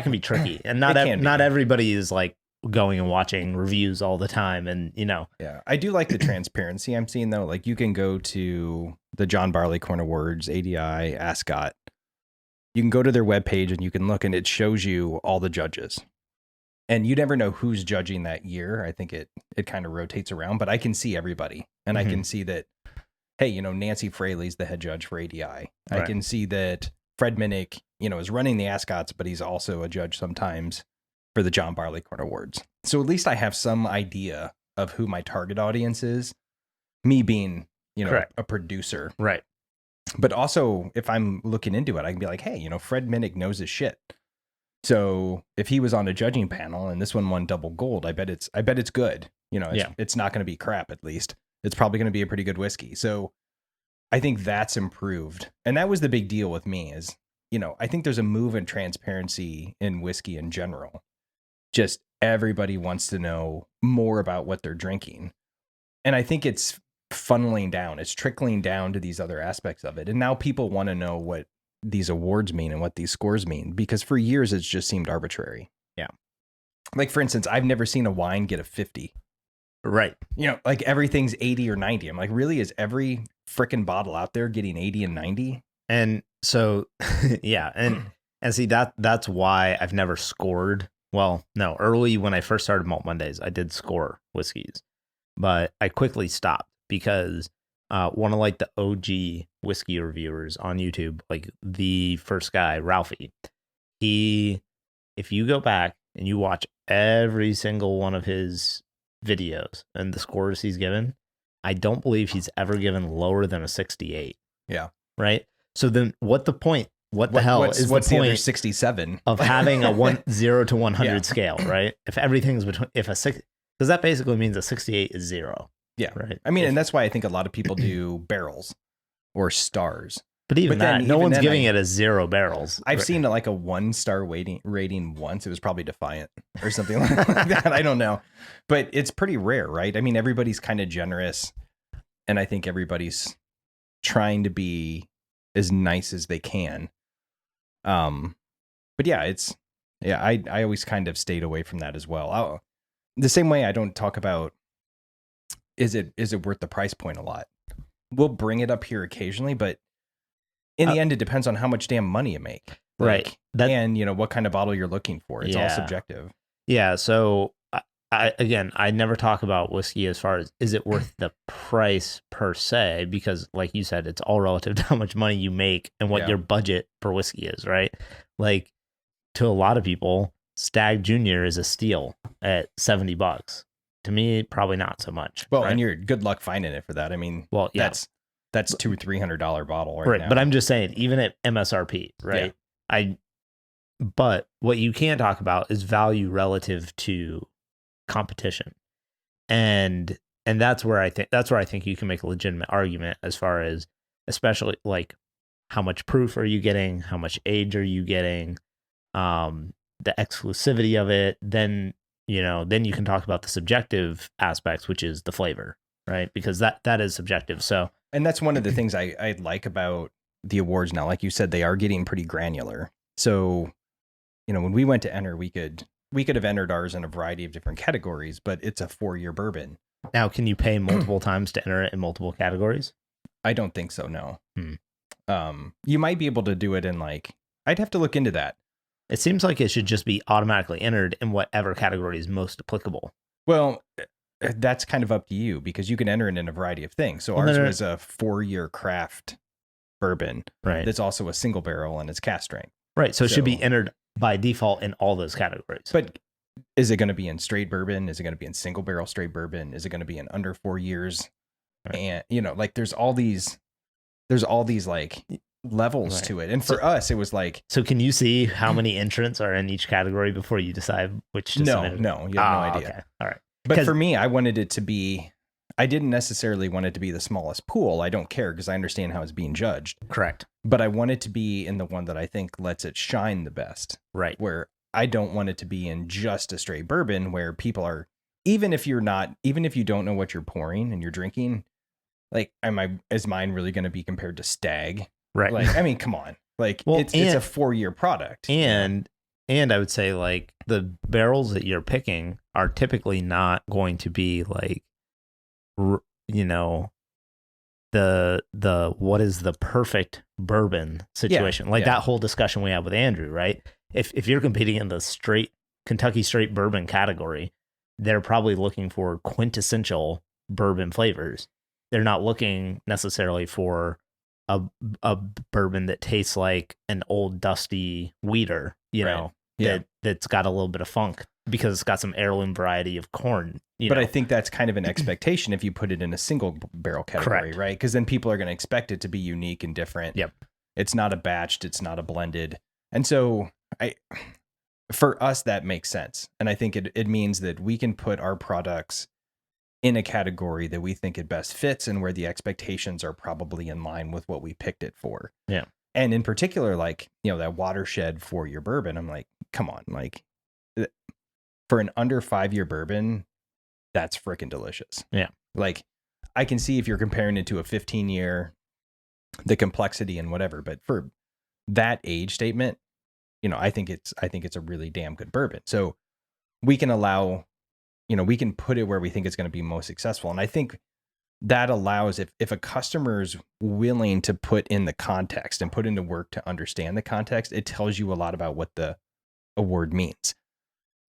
can be tricky, and not everybody is like going and watching reviews all the time, and Yeah, I do like the transparency I'm seeing though. Like you can go to the John Barleycorn Awards, ADI, Ascot. You can go to their webpage and you can look and it shows you all the judges. And you never know who's judging that year. I think it kind of rotates around, but I can see everybody. And I can see that, hey, Nancy Fraley's the head judge for ADI. Right. I can see that Fred Minnick, is running the Ascots, but he's also a judge sometimes for the John Barleycorn Awards. So at least I have some idea of who my target audience is, me being, a producer. Right. But also, if I'm looking into it, I can be like, hey, Fred Minnick knows his shit. So if he was on a judging panel and this one won double gold, I bet it's good. It's not going to be crap. At least it's probably going to be a pretty good whiskey. So I think that's improved, and that was the big deal with me. Is I think there's a move in transparency in whiskey in general. Just everybody wants to know more about what they're drinking, and I think it's funneling down. It's trickling down to these other aspects of it. And now people want to know what these awards mean and what these scores mean, because for years it's just seemed arbitrary. Yeah. Like for instance, I've never seen a wine get a 50. Right. Like everything's 80 or 90. I'm like, really? Is every freaking bottle out there getting 80 and 90? And so, yeah. And see, that's why I've never scored. Well, no, early when I first started Malt Mondays, I did score whiskeys, but I quickly stopped. Because one of like the OG whiskey reviewers on YouTube, like the first guy, Ralphie, if you go back and you watch every single one of his videos and the scores he's given, I don't believe he's ever given lower than a 68. Yeah. Right. So then what's the point of having a 0 to 100 scale, right? If everything's because that basically means a 68 is 0. Yeah. Right. I mean, and that's why I think a lot of people do barrels or stars. But no one's giving it a 0 barrels. I've seen like a 1-star rating once. It was probably Defiant or something like that. I don't know. But it's pretty rare, right? I mean, everybody's kind of generous. And I think everybody's trying to be as nice as they can. But yeah, I always kind of stayed away from that as well. The same way I don't talk about, is it worth the price point a lot? We'll bring it up here occasionally, but in the end, it depends on how much damn money you make. Right. And what kind of bottle you're looking for. It's all subjective. Yeah. So I never talk about whiskey as far as, is it worth the price per se? Because like you said, it's all relative to how much money you make and what your budget for whiskey is, right? Like to a lot of people, Stagg Jr. is a steal at $70. To me, probably not so much. Well, right? And you're good luck finding it for that. I mean, that's $200-300 bottle right now. But I'm just saying, even at MSRP, right? But what you can talk about is value relative to competition. And that's where I think you can make a legitimate argument as far as, especially like, how much proof are you getting? How much age are you getting? The exclusivity of it. Then you can talk about the subjective aspects, which is the flavor, right? Because that is subjective. So, and that's one of the things I like about the awards now. Like you said, they are getting pretty granular. So, when we went to enter, we could have entered ours in a variety of different categories, but it's a 4-year bourbon. Now, can you pay multiple times to enter it in multiple categories? I don't think so. No. You might be able to do it in I'd have to look into that. It seems like it should just be automatically entered in whatever category is most applicable. Well, that's kind of up to you because you can enter it in a variety of things. So ours was a 4-year craft bourbon. Right. That's also a single barrel and it's cask strength. Right. So it should be entered by default in all those categories. But is it going to be in straight bourbon? Is it going to be in single barrel straight bourbon? Is it going to be in under 4 years? Right. And there's all these levels to it. And for us, it was so can you see how many entrants are in each category before you decide which to submit? No, you have no idea. Okay. All right. But for me, I wanted it to be, I didn't necessarily want it to be the smallest pool. I don't care because I understand how it's being judged. Correct. But I want it to be in the one that I think lets it shine the best. Right. Where I don't want it to be in just a straight bourbon where people are, even if you don't know what you're pouring and you're drinking, is mine really going to be compared to Stagg? Right. Come on. It's a 4-year product. And I would say the barrels that you're picking are typically not going to be the what is the perfect bourbon situation. That whole discussion we had with Andrew, right? If you're competing in the straight Kentucky straight bourbon category, they're probably looking for quintessential bourbon flavors. They're not looking necessarily for a bourbon that tastes like an old dusty weeder, that's got a little bit of funk because it's got some heirloom variety of corn. But I think that's kind of an expectation if you put it in a single barrel category, Correct. Right? Because then people are going to expect it to be unique and different. Yep. It's not a batched, it's not a blended. And so for us, that makes sense. And I think it means that we can put our products in a category that we think it best fits and where the expectations are probably in line with what we picked it for. Yeah. And in particular, that watershed 4-year bourbon, I'm like, come on, for an under 5-year bourbon, that's freaking delicious. Yeah. I can see if you're comparing it to a 15-year, the complexity and whatever, but for that age statement, I think it's a really damn good bourbon. So we can allow, we can put it where we think it's going to be most successful. And I think that allows, if a customer's willing to put in the context and put into work to understand the context, it tells you a lot about what the award means.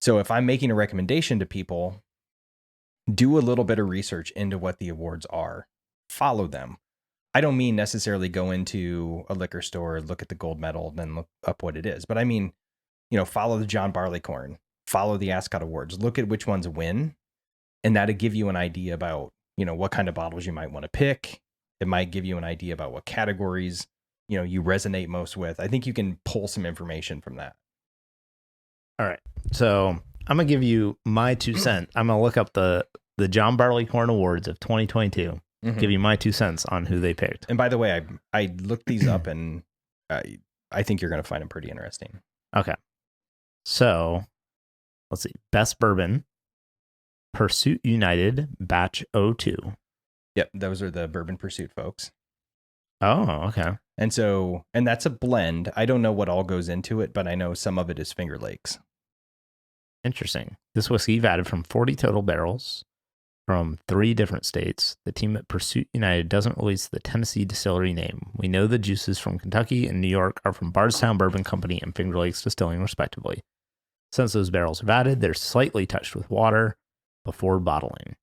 So if I'm making a recommendation to people, do a little bit of research into what the awards are, follow them. I don't mean necessarily go into a liquor store, look at the gold medal, then look up what it is. But I mean, follow the John Barleycorn, follow the Ascot Awards, look at which ones win. And that'll give you an idea about, what kind of bottles you might want to pick. It might give you an idea about what categories, you resonate most with. I think you can pull some information from that. All right. So I'm going to give you my 2 cents. I'm going to look up the John Barleycorn Awards of 2022. Mm-hmm. Give you my 2 cents on who they picked. And by the way, I looked these up and I think you're going to find them pretty interesting. Okay. So let's see. Best Bourbon, Pursuit United, Batch 02. Yep. Those are the Bourbon Pursuit folks. Oh, okay. And that's a blend. I don't know what all goes into it, but I know some of it is Finger Lakes. Interesting. This whiskey added from 40 total barrels from 3 different states. The team at Pursuit United doesn't release the Tennessee distillery name. We know the juices from Kentucky and New York are from Bardstown Bourbon Company and Finger Lakes Distilling, respectively. Since those barrels are added, they're slightly touched with water before bottling.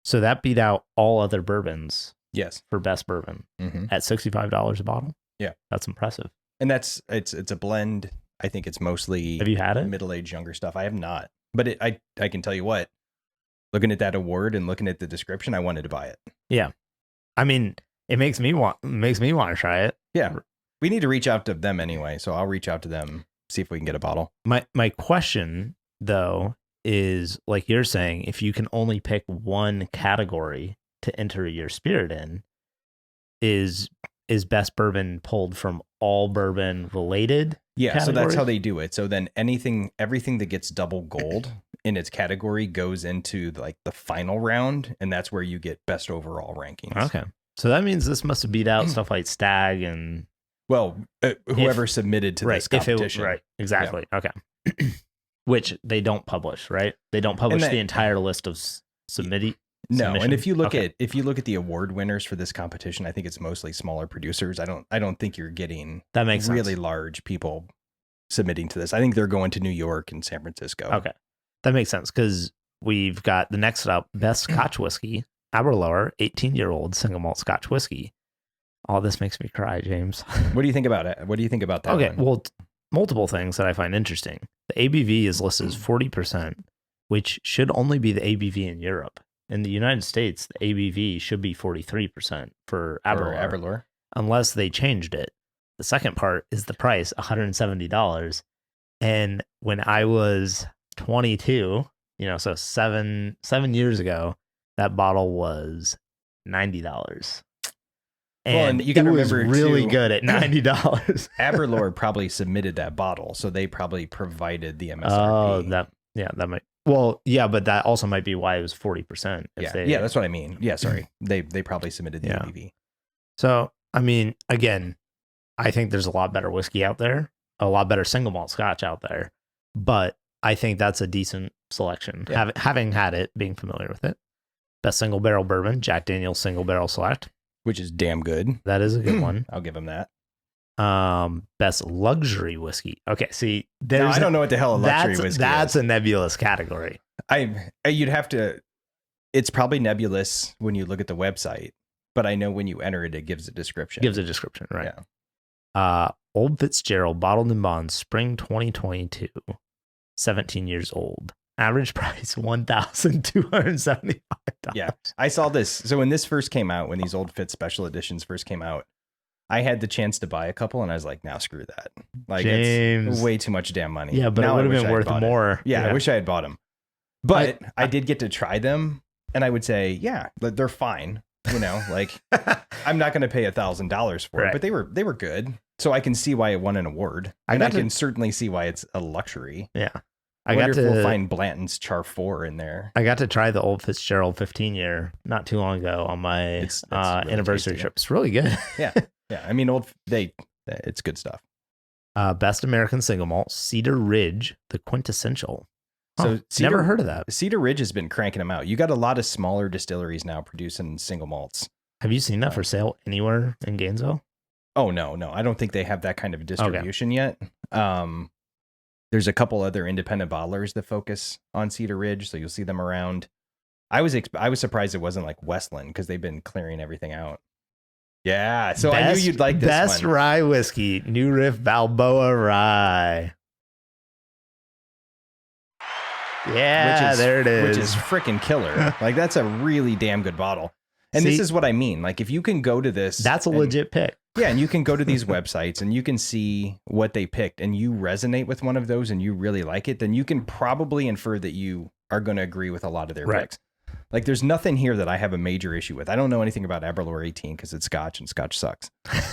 So that beat out all other bourbons. Yes. For best bourbon at $65 a bottle. Yeah. That's impressive. And it's a blend. I think it's mostly Have you had it? Middle-aged younger stuff. I have not. But I can tell you what, looking at that award and looking at the description, I wanted to buy it. Yeah. I mean, it makes me want to try it. Yeah. We need to reach out to them anyway, so I'll reach out to them. see if we can get a bottle. My question though is, like you're saying, if you can only pick one category to enter your spirit in, is best bourbon pulled from all bourbon related? Yeah, so that's how categories? they do it. So then everything that gets double gold in its category goes into like the final round, and that's where you get best overall rankings. Okay. So that means this must have beat out stuff like Stagg and Well, whoever submitted to this competition. right, exactly. Okay. Which they don't publish, right? They don't publish the entire list of submitting. No, and if you look at the award winners for this competition, I think it's mostly smaller producers. I don't think you're getting that makes really sense. large people submitting to this. I think they're going to New York and San Francisco. Okay. That makes sense, because we've got the next up, best Scotch whiskey, Aberlour 18-year-old single malt Scotch whiskey. All this makes me cry, James. What do you think about it? What do you think about that? Okay, one? well, multiple things that I find interesting. The ABV is listed as 40%, which should only be the ABV in Europe. In the United States, the ABV should be 43% for Aberlour, unless they changed it. The second part is the price, $170. And when I was 22, so seven years ago, that bottle was $90. And you got to remember, really too, good at $90. Aberlour probably submitted that bottle, so they probably provided the MSRP. Oh, that might. Well, yeah, but that also might be why it was 40%. Yeah, that's what I mean. Yeah, sorry, they probably submitted the ABV. So, I mean, again, I think there's a lot better whiskey out there, a lot better single malt Scotch out there, but I think that's a decent selection. Yeah. Having had it, being familiar with it. Best single barrel bourbon, Jack Daniel's Single Barrel Select. Which is damn good. That is a good one. I'll give him that. Best luxury whiskey. Okay, see, I don't know what the hell a luxury whiskey is. That's a nebulous category. You'd have to. It's probably nebulous when you look at the website, but I know when you enter it, it gives a description. Right? Yeah. Old Fitzgerald bottled in bond, spring 2022, 17 years old. Average price $1,275. Yeah, I saw this. So when this first came out, when these Old Fitz special editions first came out, I had the chance to buy a couple, and I was like, "Now screw that! Like, James. It's way too much damn money." Yeah, but now it would I have wish been I had worth bought more. it. Yeah, I wish I had bought them, but I did get to try them, and I would say, yeah, they're fine. Like I'm not going to pay $1,000 for it, but they were good. So I can see why it won an award. I can certainly see why it's a luxury. Yeah. I wonder if we'll find Blanton's Char 4 in there. I got to try the Old Fitzgerald 15-year not too long ago on my really anniversary trip. It's really good. Yeah. I mean, it's good stuff. Best American single malt, Cedar Ridge, the quintessential. So never heard of that. Cedar Ridge has been cranking them out. You got a lot of smaller distilleries now producing single malts. Have you seen that for sale anywhere in Gainesville? Oh, no. I don't think they have that kind of distribution yet. There's a couple other independent bottlers that focus on Cedar Ridge, so you'll see them around. I was surprised it wasn't like Westland, because they've been clearing everything out. Yeah, so I knew you'd like this best one. Rye whiskey, New Riff Balboa Rye. Yeah, there it is. Which is freaking killer. Like, that's a really damn good bottle. And this is what I mean. Like, if you can go to this... That's a legit pick. Yeah, and you can go to these websites and you can see what they picked, and you resonate with one of those and you really like it, then you can probably infer that you are going to agree with a lot of their picks. Like, there's nothing here that I have a major issue with. I don't know anything about Aberlour 18 because it's Scotch, and Scotch sucks.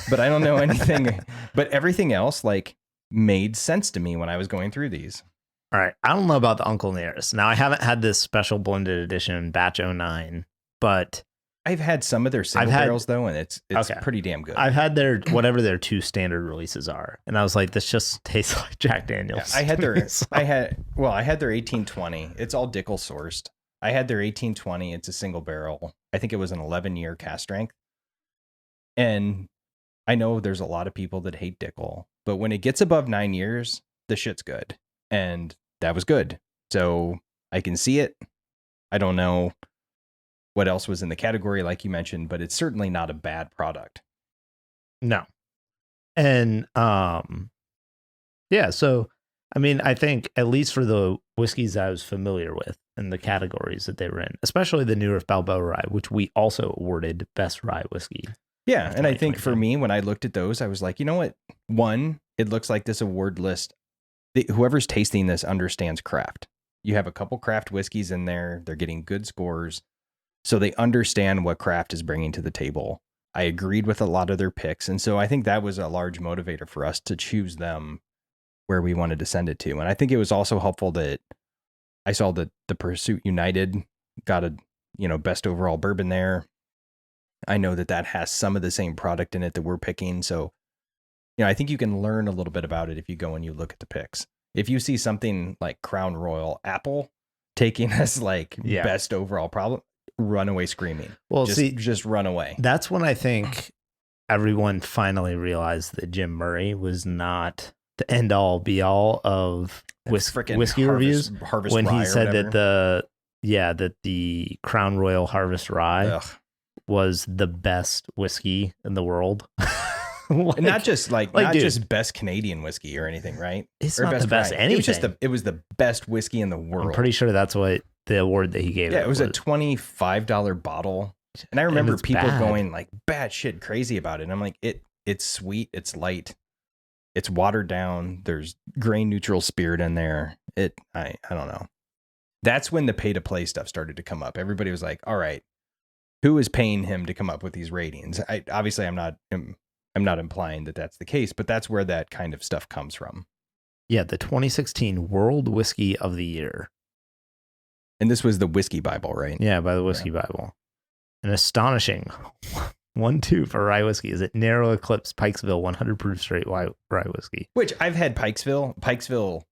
But I don't know anything. But everything else, like, made sense to me when I was going through these. All right. I don't know about the Uncle Nearest. Now, I haven't had this special blended edition, batch 09, but... I've had some of their single barrels, though, and it's pretty damn good. I've had whatever their two standard releases are, and I was like, this just tastes like Jack Daniel's. Yeah, I had their 1820. It's all Dickel sourced. I had their 1820. It's a single barrel. I think it was an 11-year cast strength. And I know there's a lot of people that hate Dickel, but when it gets above 9 years, the shit's good. And that was good. So I can see it. I don't know what else was in the category, like you mentioned, but it's certainly not a bad product. No. And yeah, so I mean, I think at least for the whiskeys I was familiar with and the categories that they were in, especially the New Riff Balboa Rye, which we also awarded best rye whiskey. Yeah, and I think for me, when I looked at those, I was like, you know what? One, it looks like this award list whoever's tasting this understands craft. You have a couple craft whiskeys in there. They're getting good scores. So they understand what craft is bringing to the table. I agreed with a lot of their picks. And so I think that was a large motivator for us to choose them where we wanted to send it to. And I think it was also helpful that I saw that the Pursuit United got a, best overall bourbon there. I know that has some of the same product in it that we're picking. So, I think you can learn a little bit about it if you go and you look at the picks. If you see something like Crown Royal Apple taking as best overall problem, run away screaming. Well, just run away. That's when I think everyone finally realized that Jim Murray was not the end all be all of whiskey reviews. Harvest when Rye he said that the Crown Royal Harvest Rye was the best whiskey in the world. Not just just best Canadian whiskey or anything, right? It's or not the best rye. anything. It was the best whiskey in the world. I'm pretty sure that's what the award that he gave. Yeah, it was a $25 bottle. And I remember people going batshit crazy about it. And I'm like, it's sweet, it's light, it's watered down. There's grain neutral spirit in there. I don't know. That's when the pay to play stuff started to come up. Everybody was like, all right, who is paying him to come up with these ratings? Obviously I'm not implying that that's the case, but that's where that kind of stuff comes from. Yeah, the 2016 World Whiskey of the Year. And this was the Whiskey Bible, right? Yeah, by the Whiskey Bible. An astonishing 1-2 for rye whiskey is it Narrow Eclipse Pikesville 100 proof straight rye whiskey. Which I've had Pikesville. Pikesville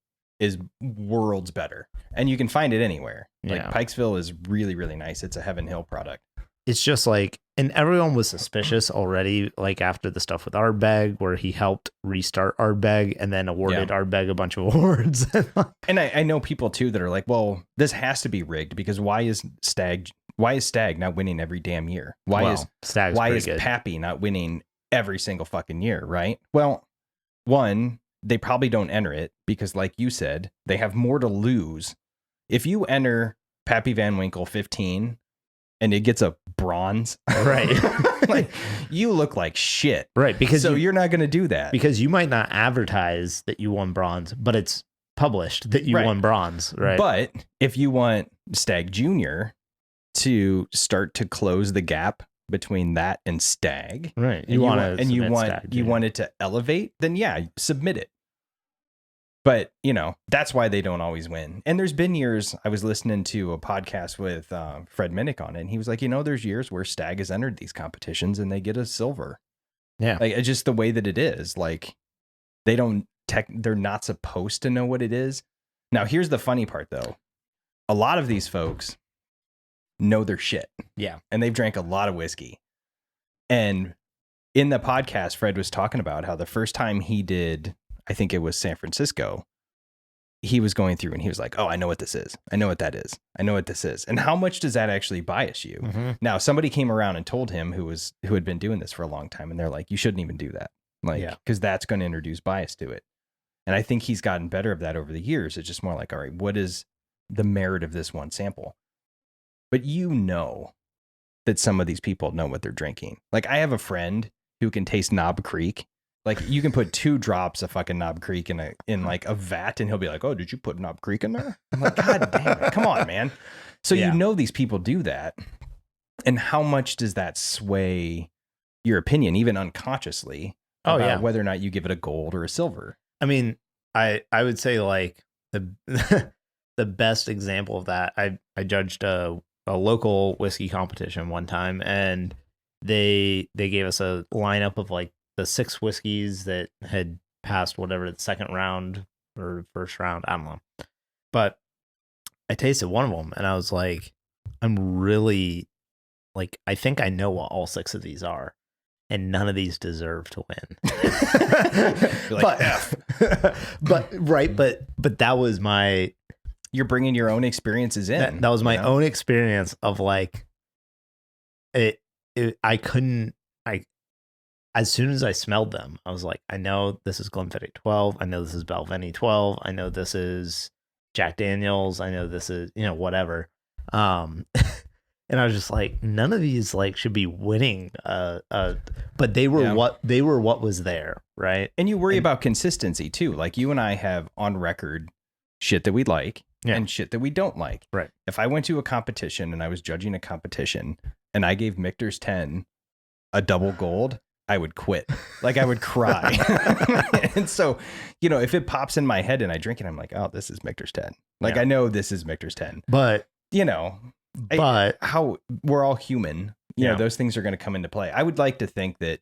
is worlds better. And you can find it anywhere. Yeah. Pikesville is really, really nice. It's a Heaven Hill product. It's just and everyone was suspicious already, after the stuff with Ardbeg, where he helped restart Ardbeg and then awarded Ardbeg a bunch of awards. And I know people too that are like, well, this has to be rigged because why is Stagg not winning every damn year? Why is Pappy not winning every single fucking year, right? Well, one, they probably don't enter it because, like you said, they have more to lose. If you enter Pappy Van Winkle 15 and it gets a bronze, right? You look like shit, right? Because you're not going to do that because you might not advertise that you won bronze, but it's published that you won bronze, right? But if you want Stagg Jr. to start to close the gap between that and Stagg, right? You want it to elevate, then submit it. But, that's why they don't always win. And there's been years, I was listening to a podcast with Fred Minnick on it, and he was like, there's years where Stagg has entered these competitions and they get a silver. Yeah. It's just the way that it is. They're not supposed to know what it is. Now, here's the funny part, though. A lot of these folks know their shit. Yeah. And they've drank a lot of whiskey. And in the podcast, Fred was talking about how the first time he did, I think it was San Francisco, he was going through and he was like, oh, I know what this is. I know what that is. I know what this is. And how much does that actually bias you? Mm-hmm. Now, somebody came around and told him who had been doing this for a long time. And they're like, you shouldn't even do that. Because that's going to introduce bias to it. And I think he's gotten better of that over the years. It's just more like, all right, what is the merit of this one sample? But that some of these people know what they're drinking. I have a friend who can taste Knob Creek. You can put 2 drops of fucking Knob Creek in a vat and he'll be like, oh, did you put Knob Creek in there? I'm like, God damn it. Come on, man. So these people do that. And how much does that sway your opinion, even unconsciously, about whether or not you give it a gold or a silver? I mean, I would say the the best example of that, I judged a local whiskey competition one time, and they gave us a lineup of the 6 whiskeys that had passed whatever the second round or first round, I don't know. But I tasted one of them and I was like, I'm really I think I know what all 6 of these are, and none of these deserve to win. But that was my. You're bringing your own experiences in. That was my own experience of as soon as I smelled them, I was like, I know this is Glenfiddich 12. I know this is Balvenie 12. I know this is Jack Daniels. I know this is, whatever. And And I was just like, none of these like should be winning. But they were what was there, right? And you worry about consistency too. Like you and I have on record shit that we like and shit that we don't like. Right. If I went to a competition and I was judging a competition and I gave Michter's 10 a double gold, I would quit. Like I would cry. And so, if it pops in my head and I drink it, I'm like, oh, this is Michter's 10. Like I know this is Michter's 10. But how we're all human, those things are going to come into play. I would like to think that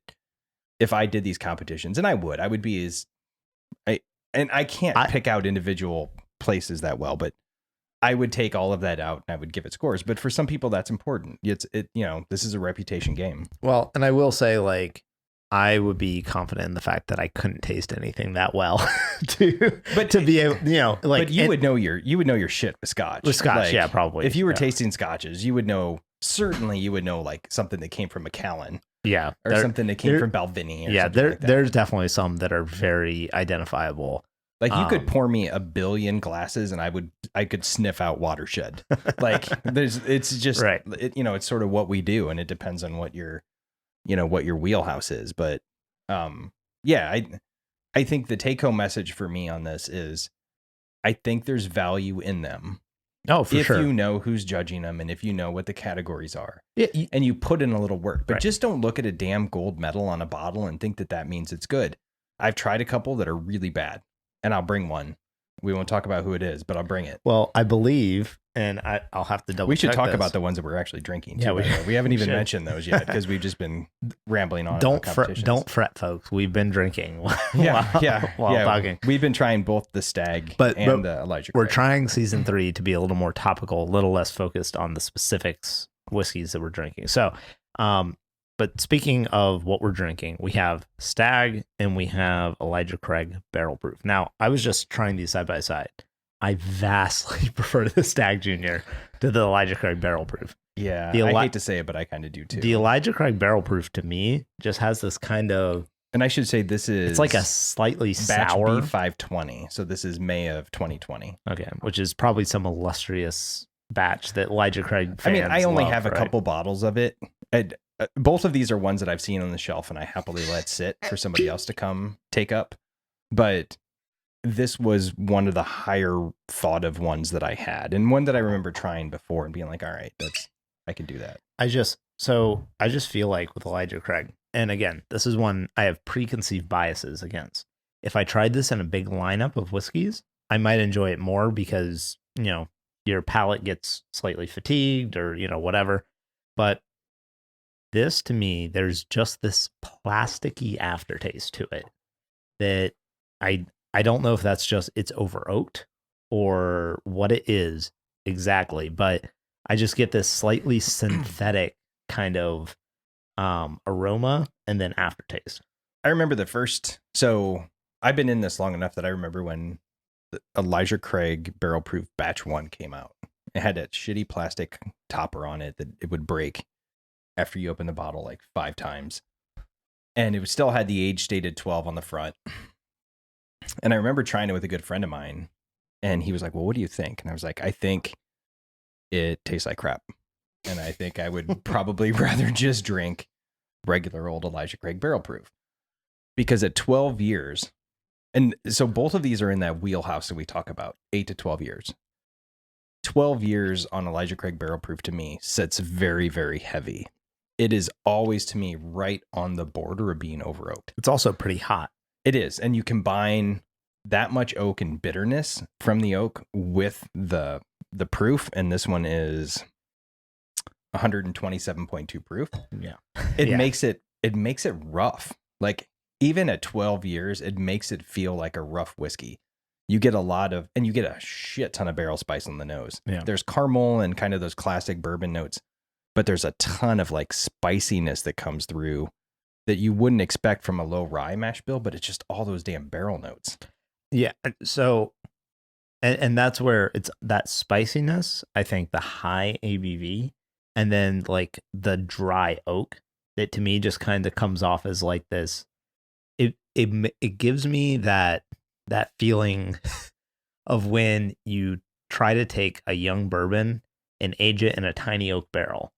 if I did these competitions, and I would be I can't pick out individual places that well, but I would take all of that out and I would give it scores. But for some people, that's important. This is a reputation game. Well, and I will say, like, I would be confident in the fact that I couldn't taste anything that well to be able, like. But you would know your shit with scotch. With scotch, like, yeah, probably. If you were tasting scotches, you would know. Certainly, you would know like something that came from Macallan. Yeah, or something that came from Balvenie. Yeah, there's definitely some that are very identifiable. Like you could pour me 1 billion glasses and I could sniff out Watershed. Like it's just right. It's sort of what we do, and it depends on what your wheelhouse is. But I think the take home message for me on this is I think there's value in them. Oh, for sure. If you know who's judging them and if you know what the categories are, and you put in a little work, but just don't look at a damn gold medal on a bottle and think that means it's good. I've tried a couple that are really bad, and I'll bring one. We won't talk about who it is, but I'll bring it. Well, I believe, and I'll have to double check. We should talk about the ones that we're actually drinking. Yeah, we haven't even mentioned those yet because we've just been rambling on. Don't fret, folks. We've been drinking while talking. We've been trying both the Stagg and the Elijah Craig. We're trying season 3 to be a little more topical, a little less focused on the specifics whiskeys that we're drinking. So, but speaking of what we're drinking, we have Stagg and we have Elijah Craig Barrel Proof. Now, I was just trying these side by side. I vastly prefer the Stagg Jr. to the Elijah Craig Barrel Proof. Yeah, I hate to say it, but I kind of do too. The Elijah Craig Barrel Proof to me just has this kind of... And I should say it's like a slightly sour... Batch B520. So this is May of 2020. Okay, which is probably some illustrious batch that Elijah Craig fans I only love, have a couple bottles of it. Both of these are ones that I've seen on the shelf and I happily let sit for somebody else to come take up. But this was one of the higher thought of ones that I had, and one that I remember trying before and being like, all right, I can do that. I just feel like with Elijah Craig, and again, this is one I have preconceived biases against. If I tried this in a big lineup of whiskeys, I might enjoy it more because, your palate gets slightly fatigued or, whatever. But this, to me, there's just this plasticky aftertaste to it that I don't know if that's just it's over oaked or what it is exactly, but I just get this slightly synthetic kind of aroma and then aftertaste. I remember so I've been in this long enough that I remember when the Elijah Craig Barrel Proof Batch 1 came out. It had that shitty plastic topper on it that it would break after you open the bottle like 5 times. And it still had the age stated 12 on the front. And I remember trying it with a good friend of mine, and he was like, well, what do you think? And I was like, I think it tastes like crap. And I think I would probably rather just drink regular old Elijah Craig Barrel Proof. Because at 12 years, and so both of these are in that wheelhouse that we talk about, 8 to 12 years. 12 years on Elijah Craig Barrel Proof to me sits very, very heavy. It is always to me right on the border of being over oaked. It's also pretty hot. It is. And you combine that much oak and bitterness from the oak with the proof. And this one is 127.2 proof. Yeah. It makes it rough. Like even at 12 years, it makes it feel like a rough whiskey. You get you get a shit ton of barrel spice on the nose. Yeah. There's caramel and kind of those classic bourbon notes, but there's a ton of like spiciness that comes through that you wouldn't expect from a low rye mash bill, but it's just all those damn barrel notes. Yeah. So, and that's where it's that spiciness, I think the high ABV, and then like the dry oak that to me just kind of comes off as like this. It gives me that feeling of when you try to take a young bourbon and age it in a tiny oak barrel,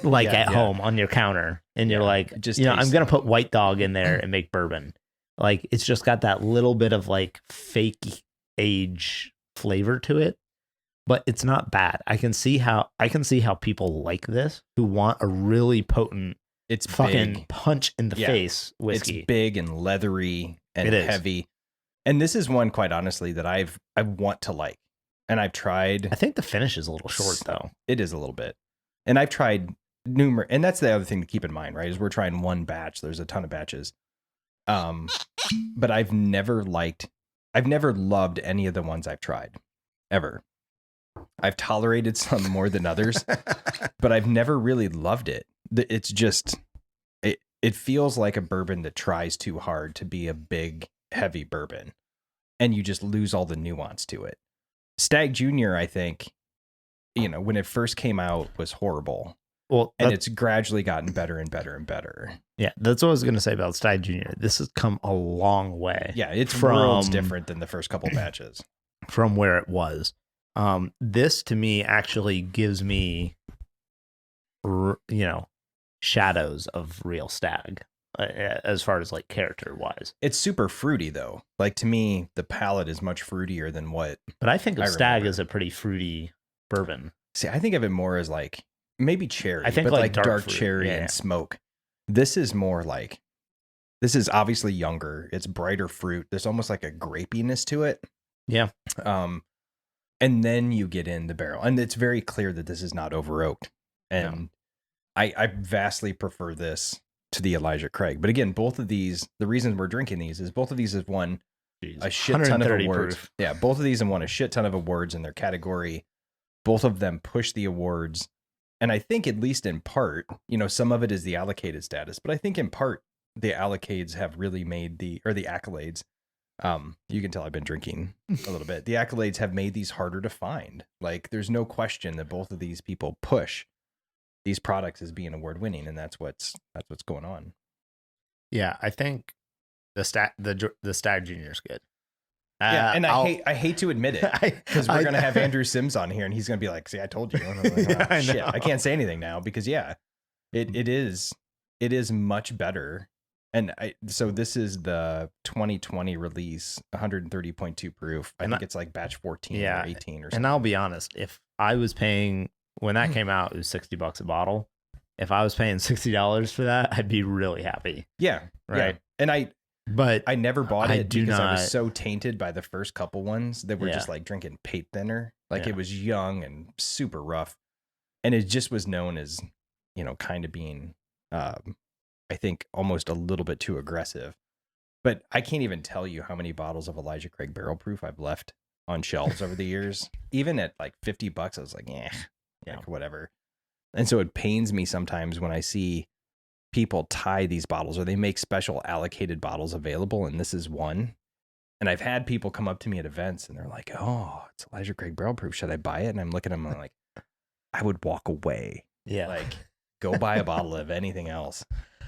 like Yeah, at home on your counter. And you're like, it just I'm tastes going to put White Dog in there and make bourbon. Like, it's just got that little bit of like fake age flavor to it, but it's not bad. I can see how people like this who want a really potent, it's fucking big. punch in the face whiskey. It's big and leathery and It is. heavy. And this is one, quite honestly, that I want to like. And I've tried. I think the finish is a little short though. It is a little bit. And I've tried numerous, and that's the other thing to keep in mind, right? Is we're trying one batch. There's a ton of batches. But I've never loved any of the ones I've tried, ever. I've tolerated some more than others, but I've never really loved it. It's just, it feels like a bourbon that tries too hard to be a big, heavy bourbon, and you just lose all the nuance to it. Stagg Jr., I think, when it first came out, was horrible. Well, and it's gradually gotten better and better and better. Yeah, that's what I was going to say about Stagg Jr. This has come a long way. Yeah, it's worlds different than the first couple batches. From where it was. This, to me, actually gives me, shadows of real Stagg, as far as, like, character-wise. It's super fruity, though. Like, to me, the palate is much fruitier than what But I think of Stagg remember. as a pretty fruity bourbon. See, I think of it more as, like, maybe cherry. I think but like dark fruit. cherry Yeah. and smoke. This is more like, this is obviously younger. It's brighter fruit. There's almost like a grapiness to it. Yeah. And then you get in the barrel, and it's very clear that this is not over oaked. And I vastly prefer this to the Elijah Craig. But again, both of these, the reason we're drinking these is both of these have won a shit ton of awards. Proof. Yeah, both of these have won a shit ton of awards in their category. Both of them push the awards. And I think, at least in part, some of it is the allocated status, but I think in part the accolades have really made the accolades. You can tell I've been drinking a little bit. The accolades have made these harder to find. Like, there's no question that both of these people push these products as being award winning, and that's what's going on. Yeah, I think the Stagg Jr. is good. Yeah, and I hate to admit it, because we're gonna have Andrew Sims on here, and he's gonna be like, "See, I told you." And I'm like, oh, I shit, know. I can't say anything now because it is much better. And so this is the 2020 release, 130.2 proof. I think it's like batch 14 or 18 or something. And I'll be honest, if I was paying, when that came out, it was $60 a bottle. If I was paying $60 for that, I'd be really happy. Yeah, right. Yeah. And I never bought it because I was so tainted by the first couple ones that were just like drinking paint thinner. Like, it was young and super rough. And it just was known as, kind of being, I think, almost a little bit too aggressive. But I can't even tell you how many bottles of Elijah Craig Barrel Proof I've left on shelves over the years. Even at like $50, I was like, like, whatever. And so it pains me sometimes when I see people tie these bottles, or they make special allocated bottles available, and this is one. And I've had people come up to me at events, and they're like, "Oh, it's Elijah Craig Barrel Proof. Should I buy it?" And I'm looking at them, I'm like, I would walk away. Yeah. Like, go buy a bottle of anything else.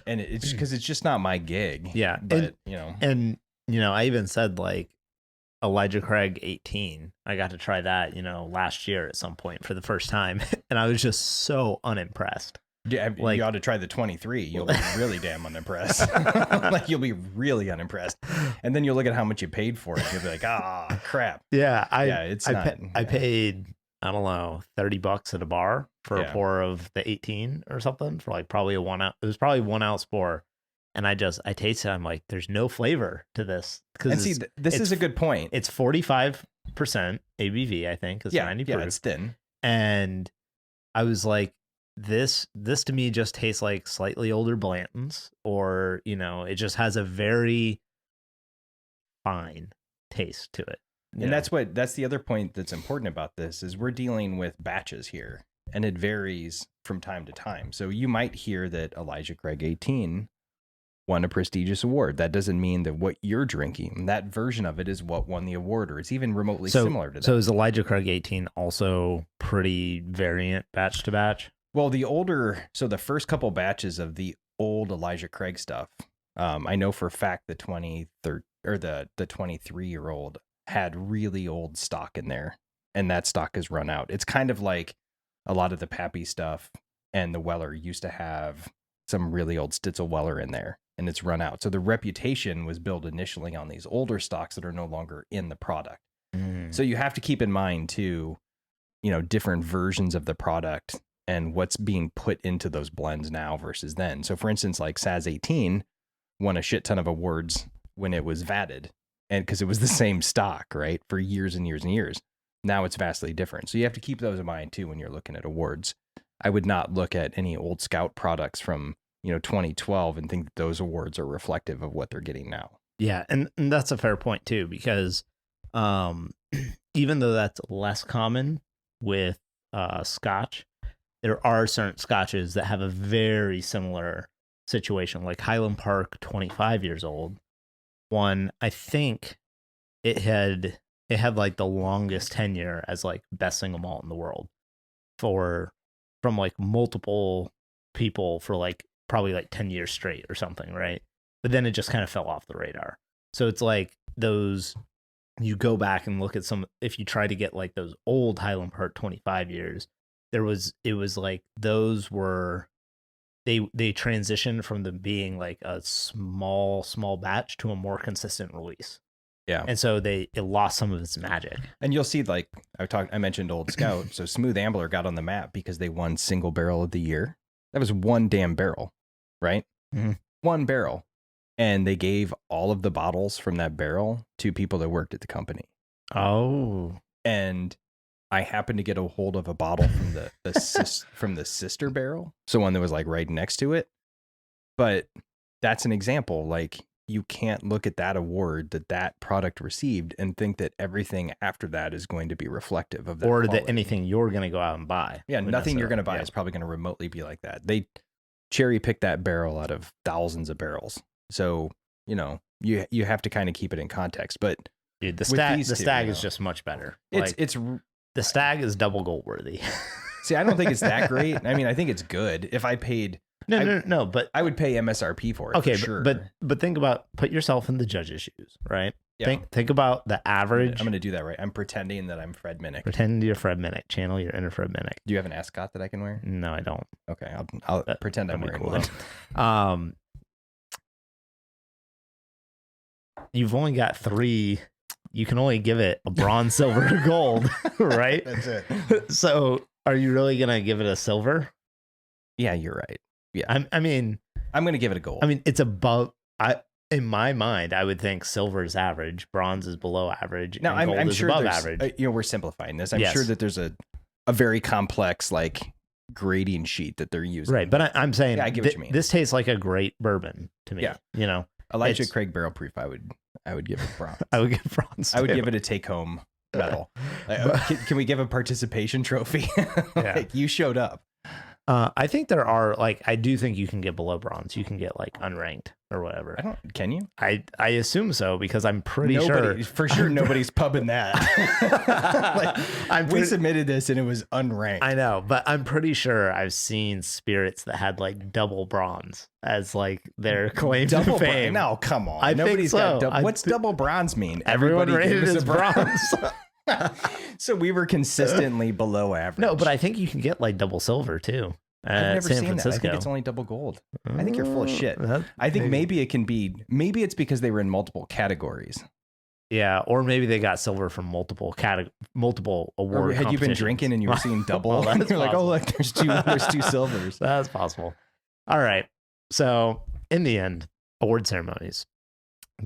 And it's because it's just not my gig. Yeah. But, And, I even said, like, Elijah Craig 18. I got to try that, last year at some point for the first time. And I was just so unimpressed. Yeah, Like, you ought to try the 23. You'll be really damn unimpressed. Like, you'll be really unimpressed. And then you'll look at how much you paid for it. You'll be like, crap. Yeah. I paid, I don't know, $30 at a bar for a pour of the 18 or something, for like probably a 1 ounce. It was probably 1 ounce pour. And I tasted it. I'm like, there's no flavor to this. And see, this is a good point. It's 45% ABV, I think. It's 90 proof. Yeah, it's thin. And I was like, this to me just tastes like slightly older Blanton's, or, it just has a very fine taste to it. And that's the other point that's important about this, is we're dealing with batches here, and it varies from time to time. So you might hear that Elijah Craig 18 won a prestigious award. That doesn't mean that what you're drinking, that version of it, is what won the award, or it's even remotely similar to that. So is Elijah Craig 18 also pretty variant batch to batch? Well, the first couple batches of the old Elijah Craig stuff, I know for a fact the 23-year-old had really old stock in there, and that stock has run out. It's kind of like a lot of the Pappy stuff and the Weller used to have some really old Stitzel Weller in there, and it's run out. So the reputation was built initially on these older stocks that are no longer in the product. So you have to keep in mind too, different versions of the product and what's being put into those blends now versus then. So for instance, like SAS 18 won a shit ton of awards when it was vatted, and because it was the same stock, right, for years and years and years. Now it's vastly different. So you have to keep those in mind too when you're looking at awards. I would not look at any old Scout products from 2012 and think that those awards are reflective of what they're getting now. Yeah, and that's a fair point too, because even though that's less common with Scotch, there are certain Scotches that have a very similar situation, like Highland Park, 25 years old. One, I think it had like the longest tenure as like best single malt in the world from like multiple people for like probably like 10 years straight or something, right? But then it just kind of fell off the radar. So it's like those, you go back and look at some, if you try to get like those old Highland Park 25 years, it was like those were, they transitioned from them being like a small batch to a more consistent release. Yeah. And so it lost some of its magic. And you'll see, like I mentioned Old Scout. So Smooth Ambler got on the map because they won single barrel of the year. That was one damn barrel, right? Mm-hmm. One barrel. And they gave all of the bottles from that barrel to people that worked at the company. Oh. And I happened to get a hold of a bottle from from the sister barrel. So one that was like right next to it. But that's an example. Like, you can't look at that award that product received and think that everything after that is going to be reflective of that. Or quality. that anything you're going to go out and buy. Yeah, nothing you're going to buy is probably going to remotely be like that. They cherry pick that barrel out of thousands of barrels. So, you have to kind of keep it in context. But dude, the Stagg is just much better. The Stagg is double gold worthy. See, I don't think it's that great. I mean, I think it's good. If I paid No, but I would pay MSRP for it. Okay, for sure. but think about, put yourself in the judge's shoes, right? Yeah. Think about the average. I'm going to do that, right? I'm pretending that I'm Fred Minnick. Pretend you're Fred Minnick. Channel your inner Fred Minnick. Do you have an ascot that I can wear? No, I don't. Okay, I'll pretend I'm wearing one. You've only got 3. You can only give it a bronze, silver, or gold, right? That's it. So, are you really gonna give it a silver? Yeah, you're right. Yeah, I'm going to give it a gold. I mean, it's above. In my mind, I would think silver is average, bronze is below average, now and gold I'm is sure above average. We're simplifying this. I'm sure that there's a very complex like grading sheet that they're using. Right, but I'm saying, I get what you mean. This tastes like a great bourbon to me. Yeah, Elijah Craig Barrel Proof. I would give it bronze. I would give bronze. I would give it a take home medal. Can we give a participation trophy? Like, you showed up. I think there are, like, I do think you can get below bronze. You can get like unranked or whatever. Can you? I assume so, because I'm pretty sure. For sure, nobody's pubbing that. We submitted this and it was unranked. I know, but I'm pretty sure I've seen spirits that had like double bronze as like their claim to fame. No, come on. I Nobody's think so. got what's double bronze mean? Everyone rated it as bronze. So we were consistently below average. No, but I think you can get like double silver too. I've never San seen Francisco. that. I think it's only double gold. I think you're full of shit. I think maybe it's because they were in multiple categories. Yeah, or maybe they got silver from multiple award. Or had you been drinking and you were seeing double? And you're like, oh look, there's two silvers. That's possible. All right. So in the end, award ceremonies,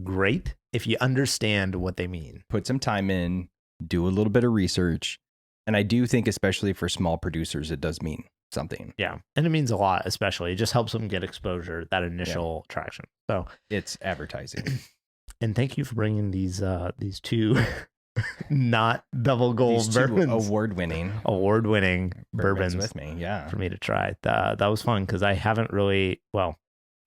great if you understand what they mean. Put some time in, do a little bit of research, and I do think, especially for small producers, it does mean something. Yeah, and it means a lot. Especially, it just helps them get exposure, that initial traction. So it's advertising. And thank you for bringing these 2 not double gold bourbons, award-winning bourbons with me. Yeah, for me to try. That was fun, because I haven't really, well,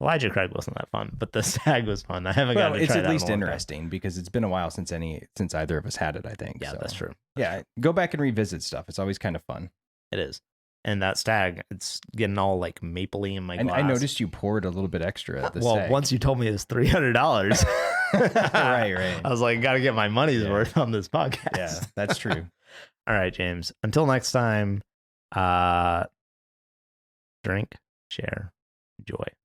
Elijah Craig wasn't that fun, but the Stagg was fun. I haven't gotten to try that. It's at least interesting because it's been a while since either of us had it, I think. Yeah, that's true. Yeah, go back and revisit stuff. It's always kind of fun. It is. And that Stagg, it's getting all like mapley in my glass. I noticed you poured a little bit extra at the Stagg. Once you told me it was $300. Right. I was like, got to get my money's worth on this podcast. Yeah, that's true. All right, James. Until next time, Drink, share, enjoy.